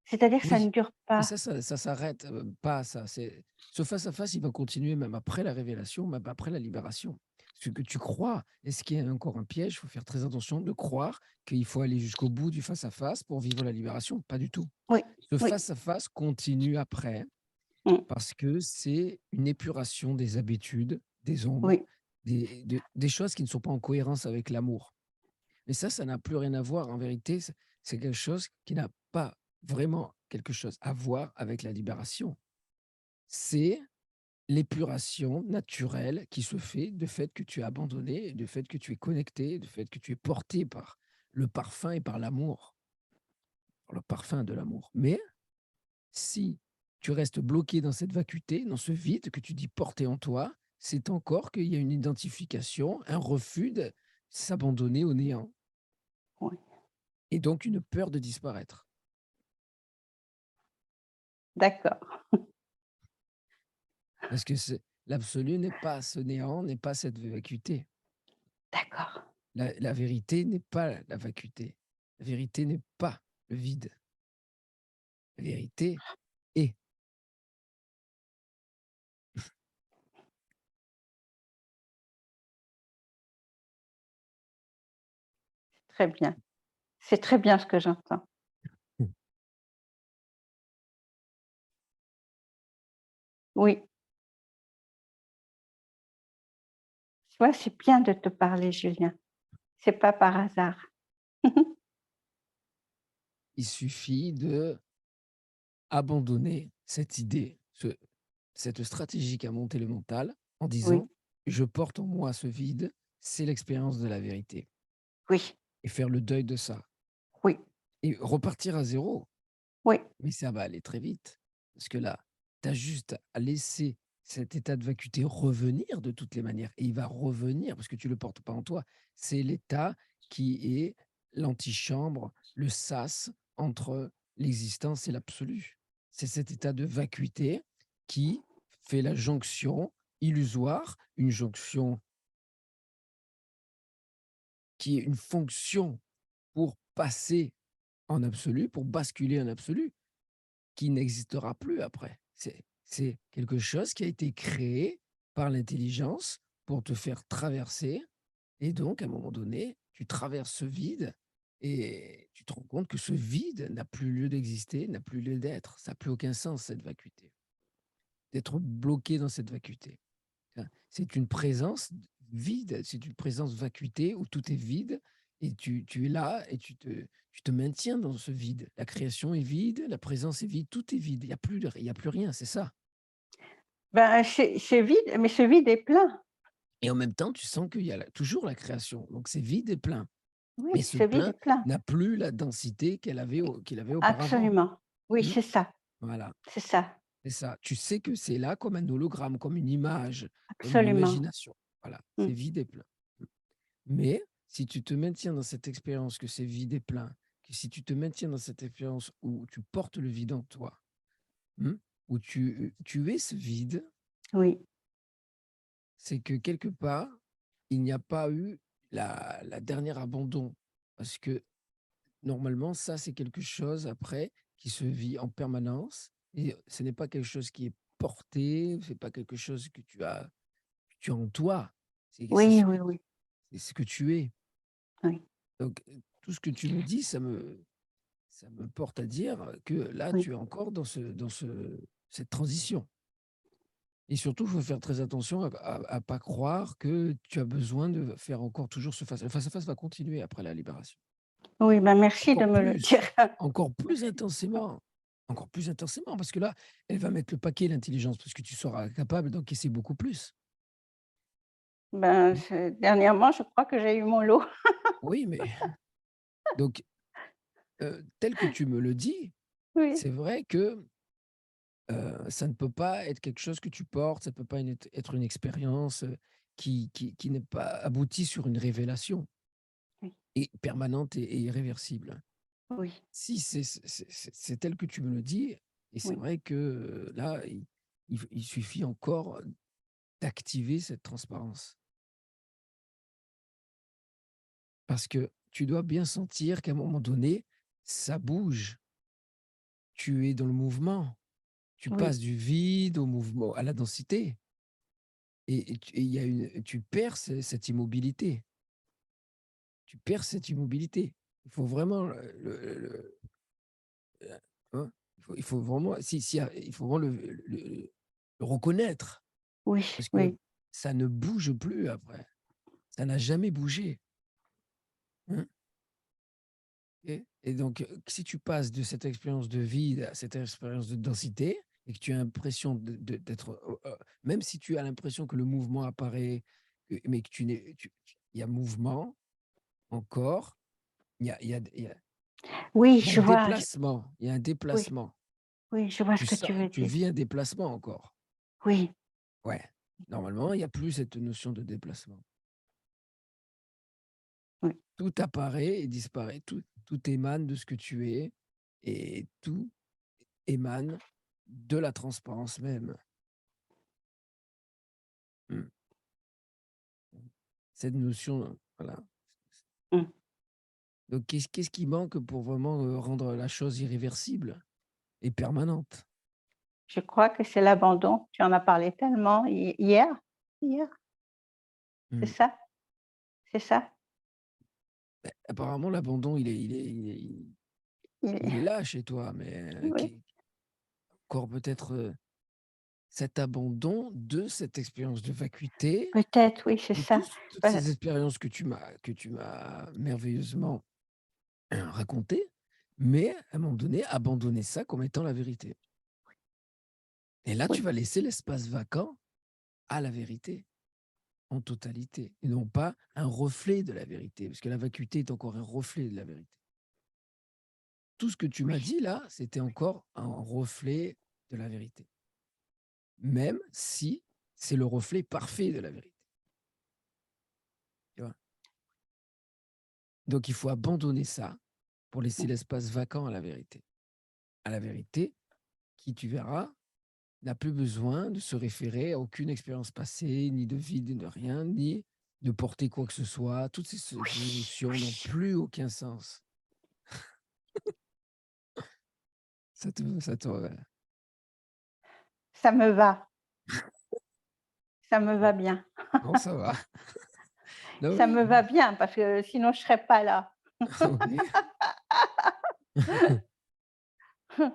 C'est-à-dire que ça oui, ne dure mais pas. ça s'arrête, pas à ça. C'est ce face à face, il va continuer même après la révélation, même après la libération. Ce que tu crois et ce qui est encore un piège, il faut faire très attention de croire qu'il faut aller jusqu'au bout du face à face pour vivre la libération, pas du tout. Oui, Ce oui, face à face continue après mmh, parce que c'est une épuration des habitudes, des ombres, oui, des choses qui ne sont pas en cohérence avec l'amour. Mais ça n'a plus rien à voir. En vérité, c'est quelque chose qui n'a pas vraiment quelque chose à voir avec la libération. C'est l'épuration naturelle qui se fait du fait que tu es abandonné, du fait que tu es connecté, du fait que tu es porté par le parfum et par l'amour, par le parfum de l'amour. Mais si tu restes bloqué dans cette vacuité, dans ce vide que tu dis porter en toi, c'est encore qu'il y a une identification, un refus de s'abandonner au néant oui. et donc une peur de disparaître. D'accord, Parce que l'absolu n'est pas ce néant, n'est pas cette vacuité. d'accord. La vérité n'est pas la vacuité. La vérité n'est pas le vide. La vérité est. Très bien. C'est très bien ce que j'entends. Oui, tu vois, c'est bien de te parler, Julien. C'est pas par hasard. Il suffit de abandonner cette idée, cette stratégie qui a monté le mental en Oui, disant je porte en moi ce vide, c'est l'expérience de la vérité. oui, Et faire le deuil de ça. oui, Et repartir à zéro. oui, Mais ça va aller très vite. Parce que là, tu as juste à laisser cet état de vacuité revenir de toutes les manières. Et il va revenir parce que tu ne le portes pas en toi. C'est l'état qui est l'antichambre, le sas entre l'existence et l'absolu. c'est cet état de vacuité qui fait la jonction illusoire, une jonction qui est une fonction pour passer en absolu, pour basculer en absolu, qui n'existera plus après. C'est quelque chose qui a été créé par l'intelligence pour te faire traverser. Et donc, à un moment donné, tu traverses ce vide et tu te rends compte que ce vide n'a plus lieu d'exister, n'a plus lieu d'être. Ça n'a plus aucun sens, cette vacuité. D'être bloqué dans cette vacuité. C'est une présence vide, c'est une présence vacuité où tout est vide et tu es là et tu te maintiens dans ce vide. La création est vide, la présence est vide, tout est vide. Il y a plus rien, c'est ça. Ben, c'est vide, mais ce vide est plein. Et en même temps, tu sens qu'il y a toujours la création. Donc c'est vide et plein. Mais Oui, ce ce vide plein est plein. n'a plus la densité qu'il avait auparavant. Absolument. Oui, Mmh, c'est ça, voilà, c'est ça. c'est ça. Tu sais que c'est là comme un hologramme, comme une image, comme une Absolument. imagination. Voilà, Mmh. c'est vide et plein. Mmh. Mais si tu te maintiens dans cette expérience que c'est vide et plein, que si tu te maintiens dans cette expérience où tu portes le vide en toi, mmh, où tu es ce vide, Oui, c'est que quelque part, il n'y a pas eu la dernière abandon. Parce que normalement, ça, c'est quelque chose après qui se vit en permanence et ce n'est pas quelque chose qui est porté, c'est pas quelque chose que tu as en toi. oui, oui, oui, C'est ce que tu es. oui, Donc, tout ce que tu me dis, ça me porte à dire que là, oui. tu es encore cette transition. Et surtout, il faut faire très attention à pas croire que tu as besoin de faire encore toujours ce face. Le face-à-face va continuer après la libération. Oui, ben, merci de me le dire. Encore plus Merci. intensément, encore plus intensément, parce que là, elle va mettre le paquet, l'intelligence, parce que tu seras capable d'encaisser beaucoup plus. Ben, Mmh. dernièrement, je crois que j'ai eu mon lot. Oui, mais donc, tel que tu me le dis, Oui, c'est vrai que, ça ne peut pas être quelque chose que tu portes, ça ne peut pas être une expérience, qui n'est pas aboutie sur une révélation oui, et permanente et irréversible. oui, Si c'est tel que tu me le dis et c'est oui, vrai que, là, il suffit encore d'activer cette transparence. Parce que tu dois bien sentir qu'à un moment donné, ça bouge. Tu es dans le mouvement. Tu oui, passes du vide au mouvement, à la densité. Et il y a tu perds cette immobilité. Tu perds cette immobilité. Il faut vraiment hein, il faut vraiment, il faut vraiment le reconnaître. oui, Parce que oui, ça ne bouge plus après. Ça n'a jamais bougé. Hein. Et donc, si tu passes de cette expérience de vide à cette expérience de densité et que tu as l'impression d'être, même si tu as l'impression que le mouvement apparaît, mais que il y a mouvement encore, oui, il y a un je vois, déplacement, il y a un oui, déplacement. oui, je vois ce Tu que sens, tu veux tu dire. vis un déplacement encore. Oui, Ouais. Normalement, il y a plus cette notion de déplacement. oui, Tout apparaît et disparaît. Tout émane de ce que tu es et tout émane de la transparence même. Mmh. Cette notion, voilà. mmh. Donc qu'est-ce qui manque pour vraiment, rendre la chose irréversible et permanente? Je crois que c'est l'abandon. Tu en as parlé tellement hier, c'est Mmh. ça? C'est ça? Apparemment l'abandon, Il il est là chez toi, mais, oui, encore peut-être, cet abandon de cette expérience de vacuité, peut-être, oui, c'est de ça. toutes Bah, ces expériences que tu m'as merveilleusement racontées, mais à un moment donné, abandonner ça comme étant la vérité. Et là, tu oui, vas laisser l'espace vacant à la vérité. En totalité, et non pas un reflet de la vérité, parce que la vacuité est encore un reflet de la vérité. Tout ce que tu m'as oui, dit là, c'était encore un reflet de la vérité, même si c'est le reflet parfait de la vérité, tu vois? Donc il faut abandonner ça pour laisser oui, l'espace vacant à la vérité qui, tu verras, n'a plus besoin de se référer à aucune expérience passée, ni de vie, ni de rien, ni de porter quoi que ce soit. Toutes ces Oui, notions n'ont oui, plus aucun sens. Ça te ça me va, ça me va bien. bon, ça va. Non, Ça oui, me va bien parce que sinon je serais pas là. oui. Il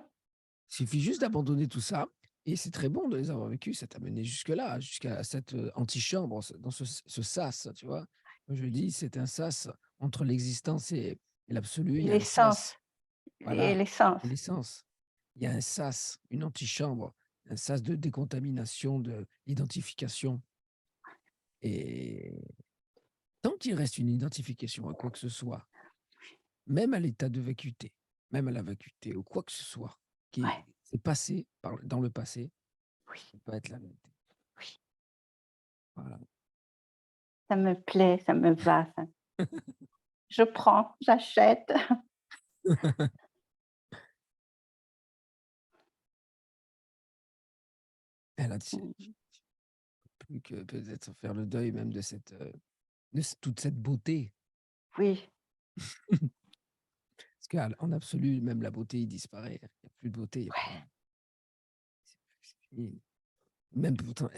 suffit juste d'abandonner tout ça et c'est très bon de les avoir vécus. Ça t'a mené jusque-là, jusqu'à cette, antichambre, dans ce sas, tu vois? Moi, je dis: «C'est un sas entre l'existence et l'absolu, il y a un L'essence sas». et Voilà, l'essence. et l'essence. Il y a un sas, une antichambre, un sas de décontamination, de l'identification et tant qu'il reste une identification à quoi que ce soit, même à l'état de vacuité, même à la vacuité ou quoi que ce soit Ouais, qui s'est passé dans le passé, oui, ça peut être la vérité. oui. Voilà. Ça me plaît, ça me va, ça. Je prends, j'achète. Et là, tu Mmh. plus que peut-être faire le deuil même de cette, toute cette beauté. Oui, Parce qu'en absolu, même la beauté, il disparaît. Il y a plus de beauté, il y a plus rien. C'est fini. Même pourtant,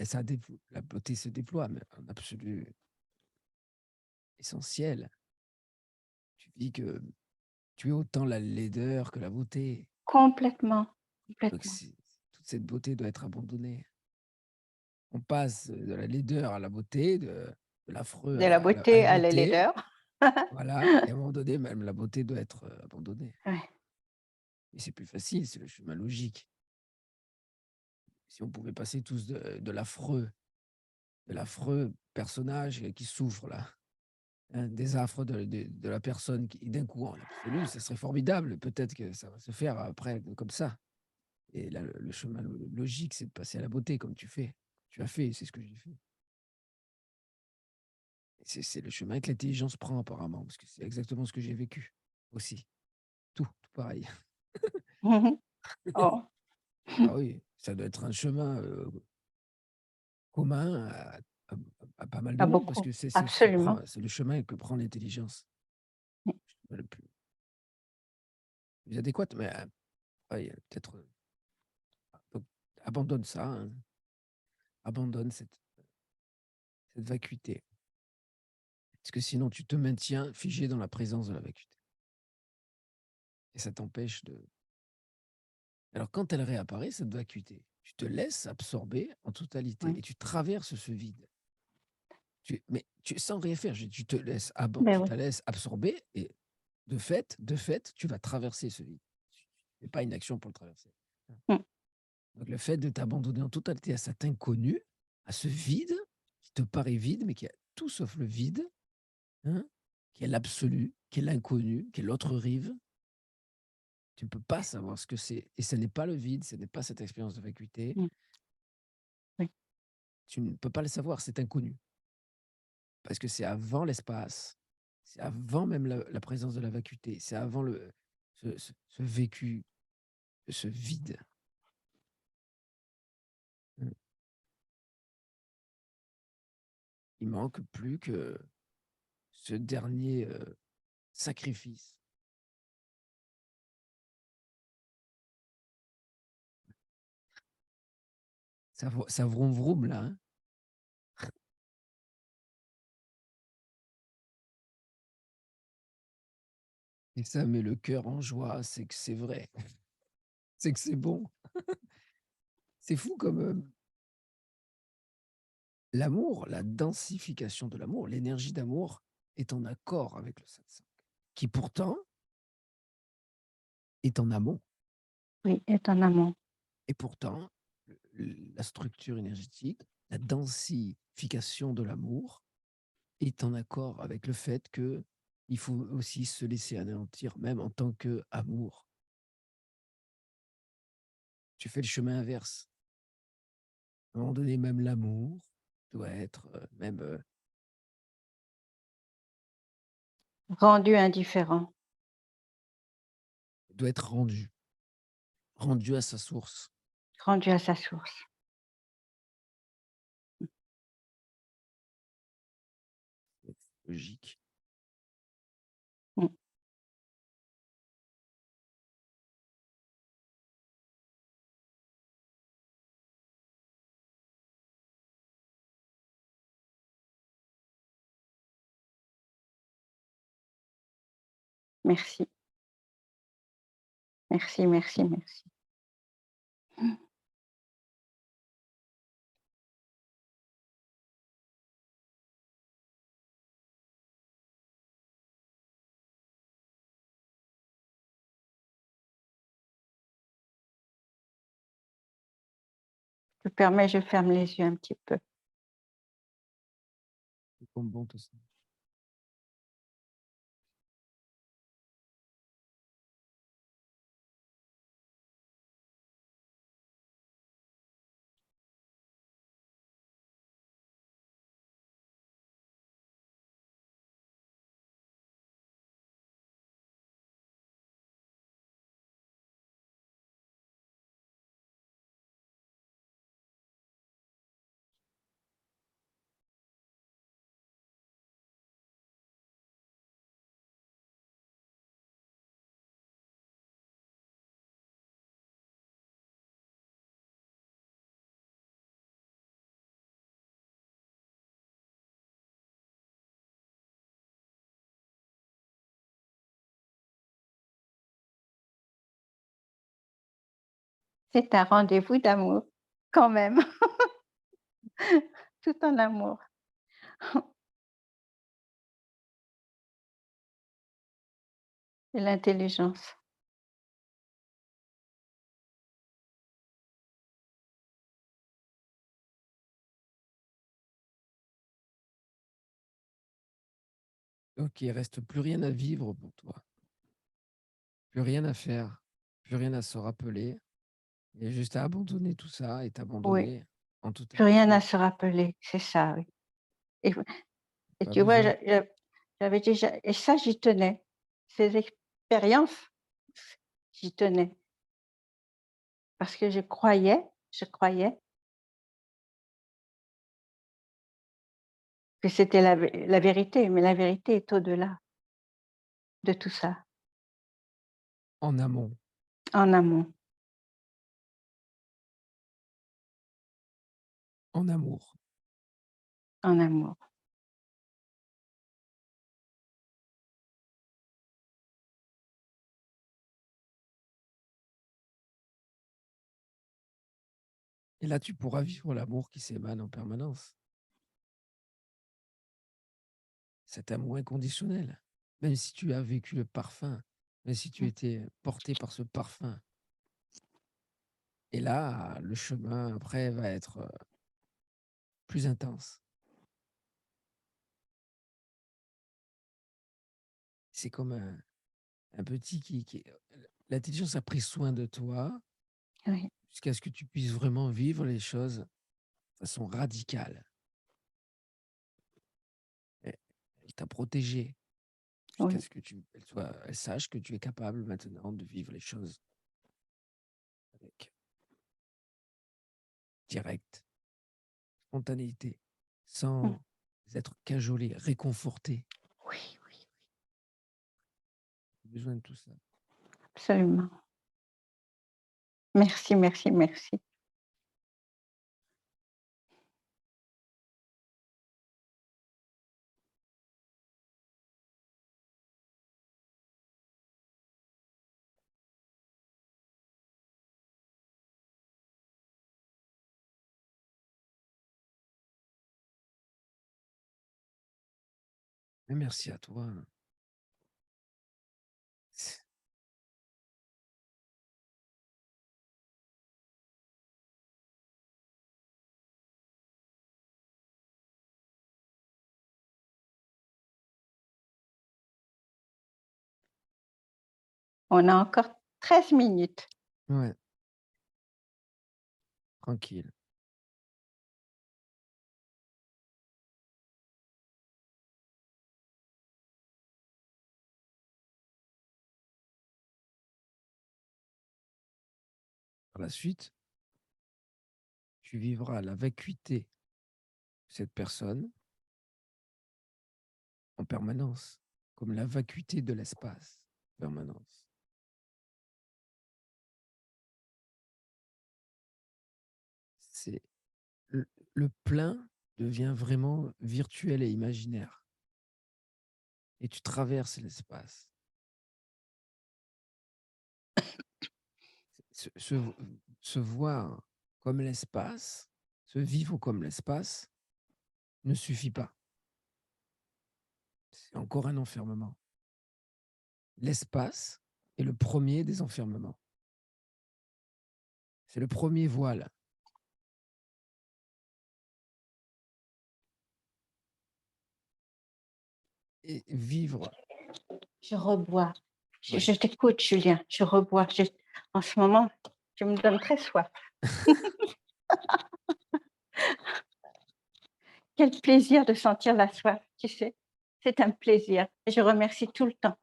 la beauté se déploie, mais en absolu essentiel. Tu dis que tu es autant la laideur que la beauté. complètement, Donc complètement. toute cette beauté doit être abandonnée. On passe de la laideur à la beauté, de l'affreux De la à beauté la à la beauté. laideur. Voilà, et à un moment donné, même la beauté doit être abandonnée. Ouais. Et c'est plus facile, c'est le chemin logique. Si on pouvait passer tous de l'affreux personnage qui souffre là, hein, des affres de la personne qui, d'un coup, en absolu, ça serait formidable. Peut-être que ça va se faire après comme ça. Et là, le chemin logique, c'est de passer à la beauté comme tu fais. Tu as fait, c'est ce que j'ai fait. C'est le chemin que l'intelligence prend apparemment, parce que c'est exactement ce que j'ai vécu aussi. Tout pareil. Oh, Ah oui, ça doit être un chemin commun à, à pas mal de pas monde, parce beaucoup. que Absolument. c'est le chemin que prend l'intelligence. Le plus adéquat, mais ouais, peut-être donc, abandonne ça, hein, abandonne cette vacuité. Parce que sinon, tu te maintiens figé dans la présence de la vacuité. Et ça t'empêche de. Alors, quand elle réapparaît, cette vacuité, tu te laisses absorber en totalité Oui. et tu traverses ce vide. Sans rien faire, tu te laisses, Ben tu oui. te laisses absorber et de fait, tu vas traverser ce vide. Tu fais pas une action pour le traverser. Mmh. Donc, le fait de t'abandonner en totalité à cet inconnu, à ce vide qui te paraît vide, mais qui a tout sauf le vide, hein, qui est l'absolu, qui est l'inconnu, qui est l'autre rive, tu ne peux pas savoir ce que c'est. Et ce n'est pas le vide, ce n'est pas cette expérience de vacuité. Mmh. Oui. Tu ne peux pas le savoir, c'est inconnu. Parce que c'est avant l'espace, c'est avant même la présence de la vacuité, c'est avant ce vécu, ce vide. Mm. Il manque plus que ce dernier sacrifice. Ça vroom vroom là, hein. Et ça met le cœur en joie, c'est que c'est vrai, c'est que c'est bon. C'est fou comme l'amour, la densification de l'amour, l'énergie d'amour est en accord avec le satsang, qui pourtant est en amont. Oui, étonnamment. Et pourtant, la structure énergétique, la densification de l'amour est en accord avec le fait que il faut aussi se laisser anéantir, même en tant qu'amour. Tu fais le chemin inverse. À un moment donné, même l'amour doit être même Rendu indifférent. doit être rendu à sa source. rendu à sa source. Logique. Mmh. Merci. Merci, merci, merci. Je permets, je ferme les yeux un petit peu. C'est comme bon tout ça. C'est un rendez-vous d'amour, quand même, tout en amour. Et l'intelligence. Donc il reste plus rien à vivre pour toi. Plus rien à faire, plus rien à se rappeler. Il y a juste à abandonner tout ça et Oui, t'abandonner en plus rien à totalité. se rappeler, c'est ça, oui. Et et Pas tu vois, besoin. j'avais déjà et ça, j'y tenais. Ces expériences, j'y tenais parce que je croyais que c'était la vérité, mais la vérité est au-delà de tout ça, En amont, en amont, en amour. en amour. Et là, tu pourras vivre l'amour qui s'émane en permanence. Cet amour inconditionnel. Même si tu as vécu le parfum, même si tu Mmh, étais porté par ce parfum. Et là, le chemin après va être plus intense. C'est comme un petit qui. L'intelligence a pris soin de toi oui, jusqu'à ce que tu puisses vraiment vivre les choses de façon radicale. Elle t'a protégé jusqu'à oui, ce que elle sache que tu es capable maintenant de vivre les choses avec direct, spontanéité, mmh, sans être cajolé, réconforté. oui, oui, J'ai besoin de tout ça. absolument. Merci, merci, merci. Mais merci à toi. On a encore 13 minutes. Ouais, tranquille. Par la suite, tu vivras la vacuité de cette personne en permanence, comme la vacuité de l'espace en permanence. C'est le plein devient vraiment virtuel et imaginaire. Et tu traverses l'espace. Se, se, se voir comme l'espace, se vivre comme l'espace, ne suffit pas. C'est encore un enfermement. L'espace est le premier des enfermements. C'est le premier voile. Et vivre. Je rebois. Ouais. Je t'écoute, Julien. Je rebois. En ce moment, tu me donnes très soif. Quel plaisir de sentir la soif, tu sais. C'est un plaisir. Je remercie tout le temps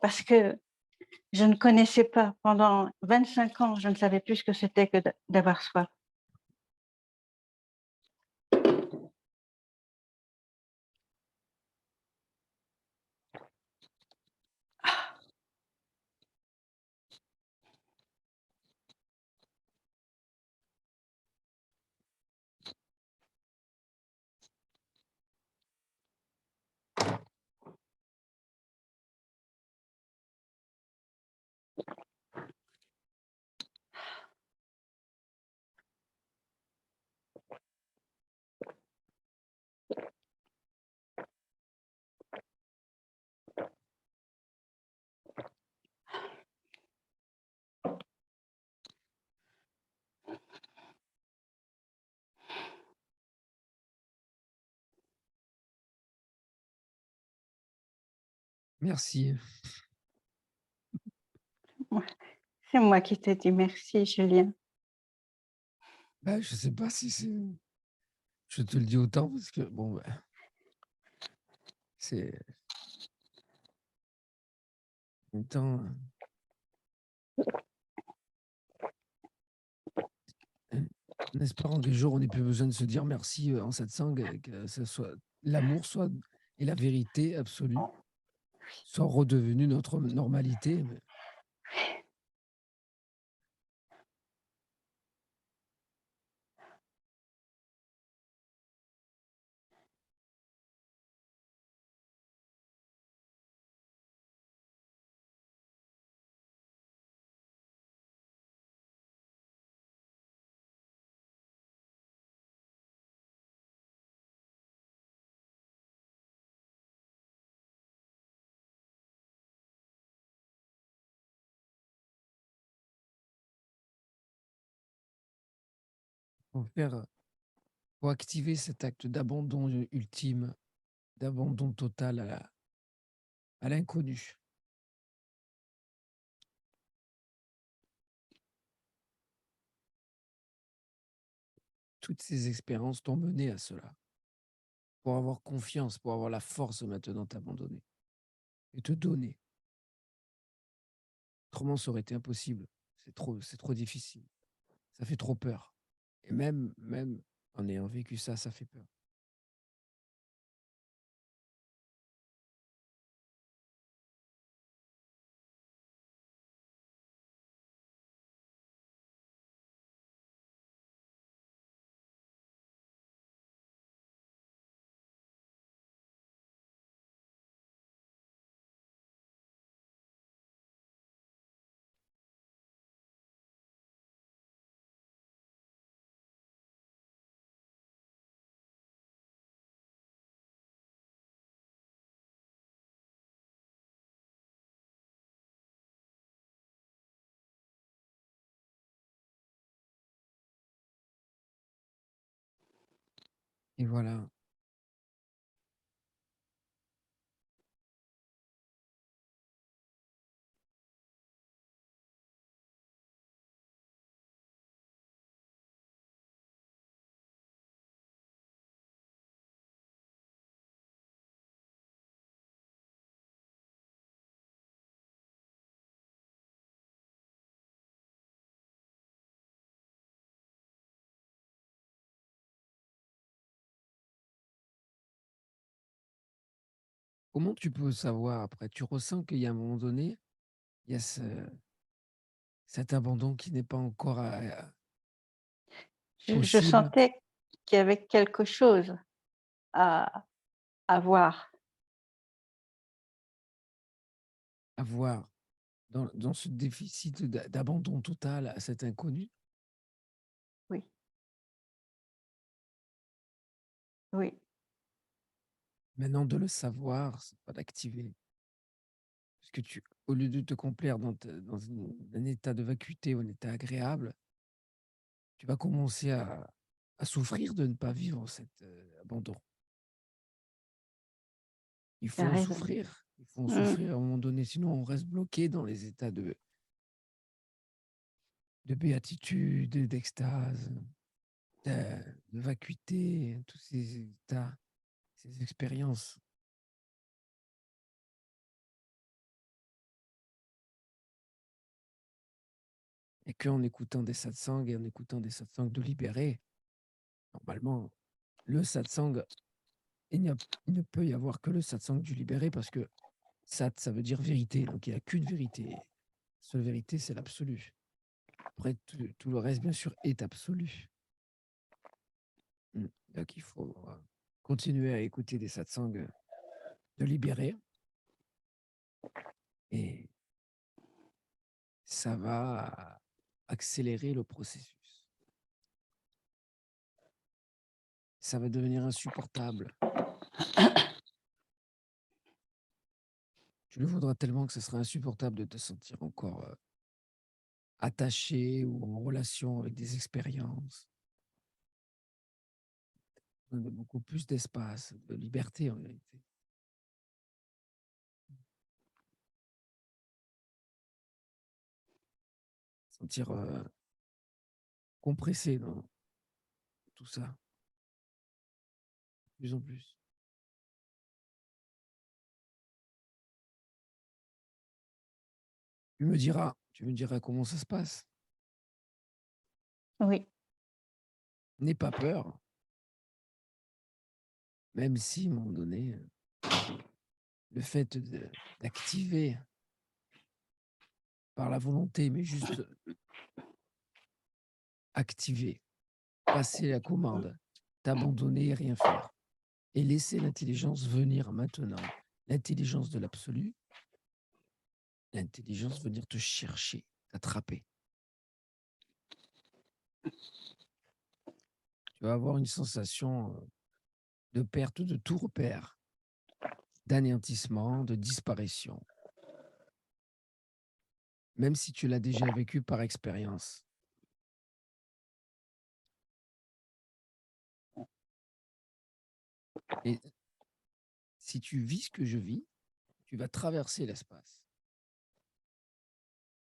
parce que je ne connaissais pas. Pendant 25 ans, je ne savais plus ce que c'était que d'avoir soif. Merci. C'est moi qui te dis merci, Julien. Ben, je ne sais pas si c'est... Je te le dis autant parce que, bon, ben, c'est... En même temps, en espérant qu'un jour on n'ait plus besoin de se dire merci en satsang, que ce soit l'amour soit et la vérité absolue soit redevenu notre normalité. Mais pour faire, pour activer cet acte d'abandon ultime, d'abandon total à l'inconnu. Toutes ces expériences t'ont mené à cela. Pour avoir confiance, pour avoir la force maintenant de t'abandonner et te donner. Autrement, ça aurait été impossible. C'est trop difficile. Ça fait trop peur. Et même en ayant vécu ça, ça fait peur. Et voilà. comment tu peux savoir après? Tu ressens qu'il y a un moment donné, il y a cet abandon qui n'est pas encore Je possible sentais qu'il y avait quelque chose à voir. à voir dans ce déficit d'abandon total à cet inconnu? Oui, oui, Maintenant de le savoir, c'est pas d'activer. Parce que au lieu de te complaire dans un état de vacuité ou un état agréable, tu vas commencer à souffrir de ne pas vivre cet abandon. Il tu faut as en raison. souffrir. Il faut en Mmh, souffrir à un moment donné, sinon on reste bloqué dans les états de béatitude, d'extase, de, de vacuité, tous ces états, ces expériences. Et qu'en écoutant des satsangs et en écoutant des satsangs de libérer, normalement, le satsang, il ne peut y avoir que le satsang du libéré parce que sat, ça veut dire vérité. Donc il n'y a qu'une vérité. La seule vérité, c'est l'absolu. Après, tout le reste, bien sûr, est absolu. Donc il faut continuer à écouter des satsangs de libérer et ça va accélérer le processus. Ça va devenir insupportable. Tu le voudras tellement que ce sera insupportable de te sentir encore attaché ou en relation avec des expériences. De beaucoup plus d'espace, de liberté en vérité. Sentir compressé dans tout ça, de plus en plus. Tu me diras comment ça se passe. oui, N'aie pas peur, même si à un moment donné, le fait d'activer par la volonté, mais juste activer, passer la commande, t'abandonner et rien faire, et laisser l'intelligence venir maintenant, l'intelligence de l'absolu, l'intelligence venir te chercher, t'attraper. Tu vas avoir une sensation de perte de tout repère, d'anéantissement, de disparition, même si tu l'as déjà vécu par expérience. Et si tu vis ce que je vis, tu vas traverser l'espace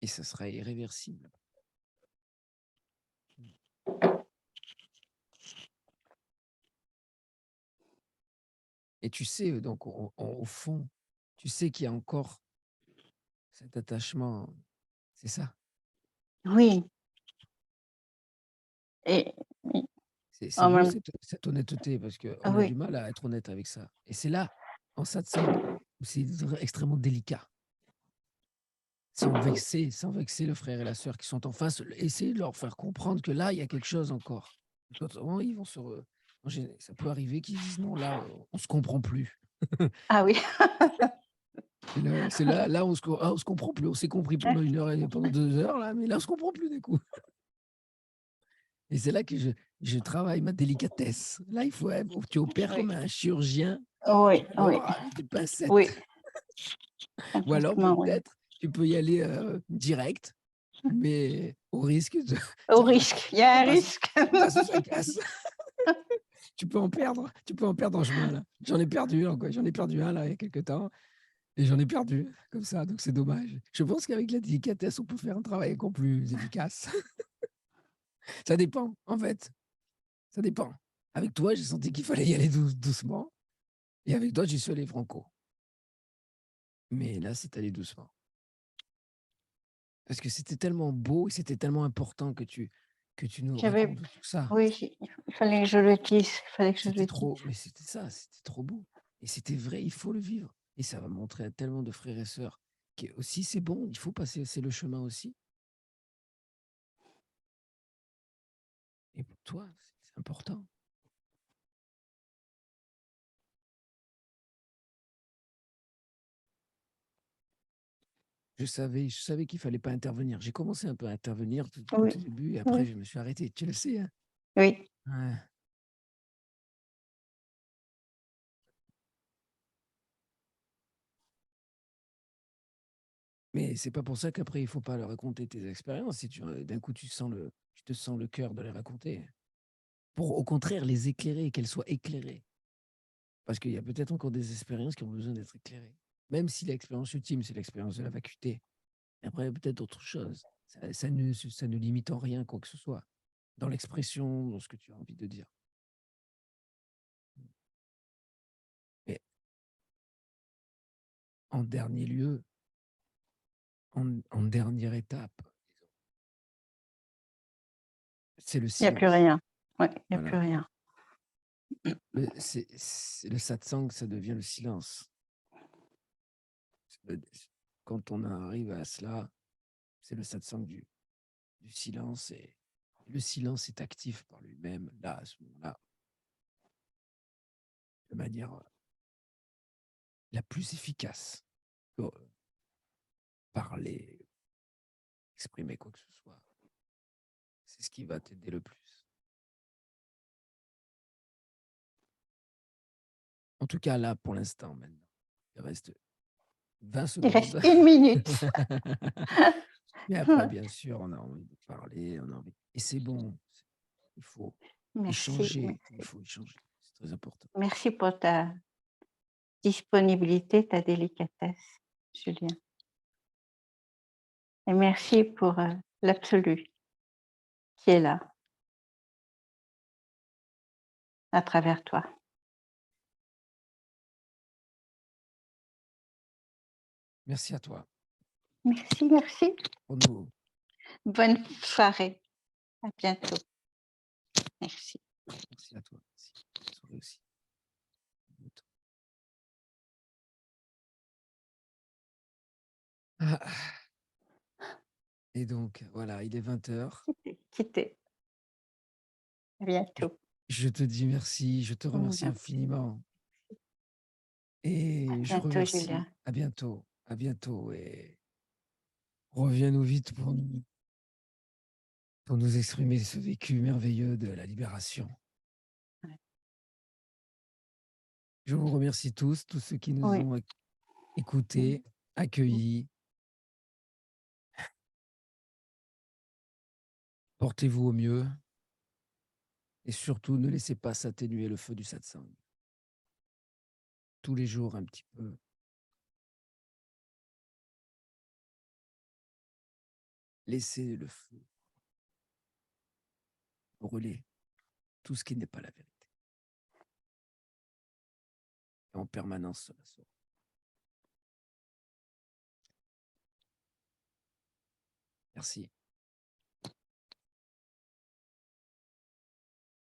et ça sera irréversible. Et tu sais, donc au fond, tu sais qu'il y a encore cet attachement, c'est ça. oui et oui, C'est en beau même cette honnêteté parce qu'on a oui, du mal à être honnête avec ça. Et c'est là, en satsang, où c'est extrêmement délicat. Sans vexer le frère et la sœur qui sont en face, essayer de leur faire comprendre que là, il y a quelque chose encore. Autrement, ils vont ça peut arriver qu'ils disent non, là, on se comprend plus. ah oui, C'est là on se comprend plus. On s'est compris pendant 1 heure et pendant 2 heures, là, mais là, on se comprend plus d'un coup. Et c'est là que je travaille ma délicatesse. Là, il faut, tu opères oui, comme un chirurgien, oui, oui, alors avec des oui, pincettes. Ou alors complètement, oui. peut-être, tu peux y aller direct, mais au risque de Au ça risque, il y a un passe risque. ça casse. Tu peux en perdre en chemin, là. J'en ai perdu un, quoi. J'en ai perdu un, là, il y a quelque temps et j'en ai perdu comme ça, donc c'est dommage. Je pense qu'avec la délicatesse, on peut faire un travail encore plus efficace. Ça dépend, en fait, ça dépend. Avec toi, j'ai senti qu'il fallait y aller doucement et avec toi, j'y suis allé franco. Mais là, c'est allé doucement. Parce que c'était tellement beau et c'était tellement important que tu nous J'avais racontes tout ça. oui, il fallait que je le dise, il fallait que je le dise. Mais c'était ça, c'était trop beau et c'était vrai, il faut le vivre. Et ça va montrer à tellement de frères et sœurs que aussi c'est bon, il faut passer, c'est le chemin aussi. Et pour toi, c'est important. Je savais qu'il fallait pas intervenir. J'ai commencé un peu à intervenir tout Oui, au début et après oui, je me suis arrêté. Tu le sais, hein? oui. Ouais. Mais c'est pas pour ça qu'après il faut pas leur raconter tes expériences. Si tu d'un coup tu te sens le cœur de les raconter. Pour au contraire les éclairer, qu'elles soient éclairées. Parce qu'il y a peut-être encore des expériences qui ont besoin d'être éclairées. Même si l'expérience ultime, c'est l'expérience de la vacuité. Et après, peut-être autre chose. Ça ne limite en rien quoi que ce soit. Dans l'expression, dans ce que tu as envie de dire. Mais en dernier lieu, en dernière étape, c'est le Il n'y a plus silence. rien. Oui, il n'y a plus Voilà. rien. Le satsang, ça devient le silence. Quand on arrive à cela, c'est le satsang du silence. Et le silence est actif par lui-même, là, à ce moment-là, de manière la plus efficace. Parler, exprimer quoi que ce soit. C'est ce qui va t'aider le plus. En tout cas, là, pour l'instant, maintenant. Il reste 20 Il reste secondes. 1 minute. Mais après, bien sûr, on a envie de parler, on a envie. Et c'est bon. Il faut Merci, échanger. Il merci. faut échanger. C'est très important. Merci pour ta disponibilité, ta délicatesse, Julien. Et merci pour l'absolu qui est là, à travers toi. Merci à toi Merci, merci. pour nous. Bonne soirée. À bientôt. Merci. Merci à toi. Merci. Bonne soirée aussi. Ah. Et donc, voilà, il est 20h. Quittez. À bientôt. Je te dis merci, je te remercie infiniment. À Et je bientôt, Julien. remercie, à bientôt et reviens-nous vite pour nous exprimer ce vécu merveilleux de la libération. Ouais. Je vous remercie tous ceux qui nous Oui. ont écoutés, accueillis. Portez-vous au mieux et surtout ne laissez pas s'atténuer le feu du satsang. Tous les jours un petit peu. Laissez le feu brûler tout ce qui n'est pas la vérité. Et en permanence, cela sort. Merci.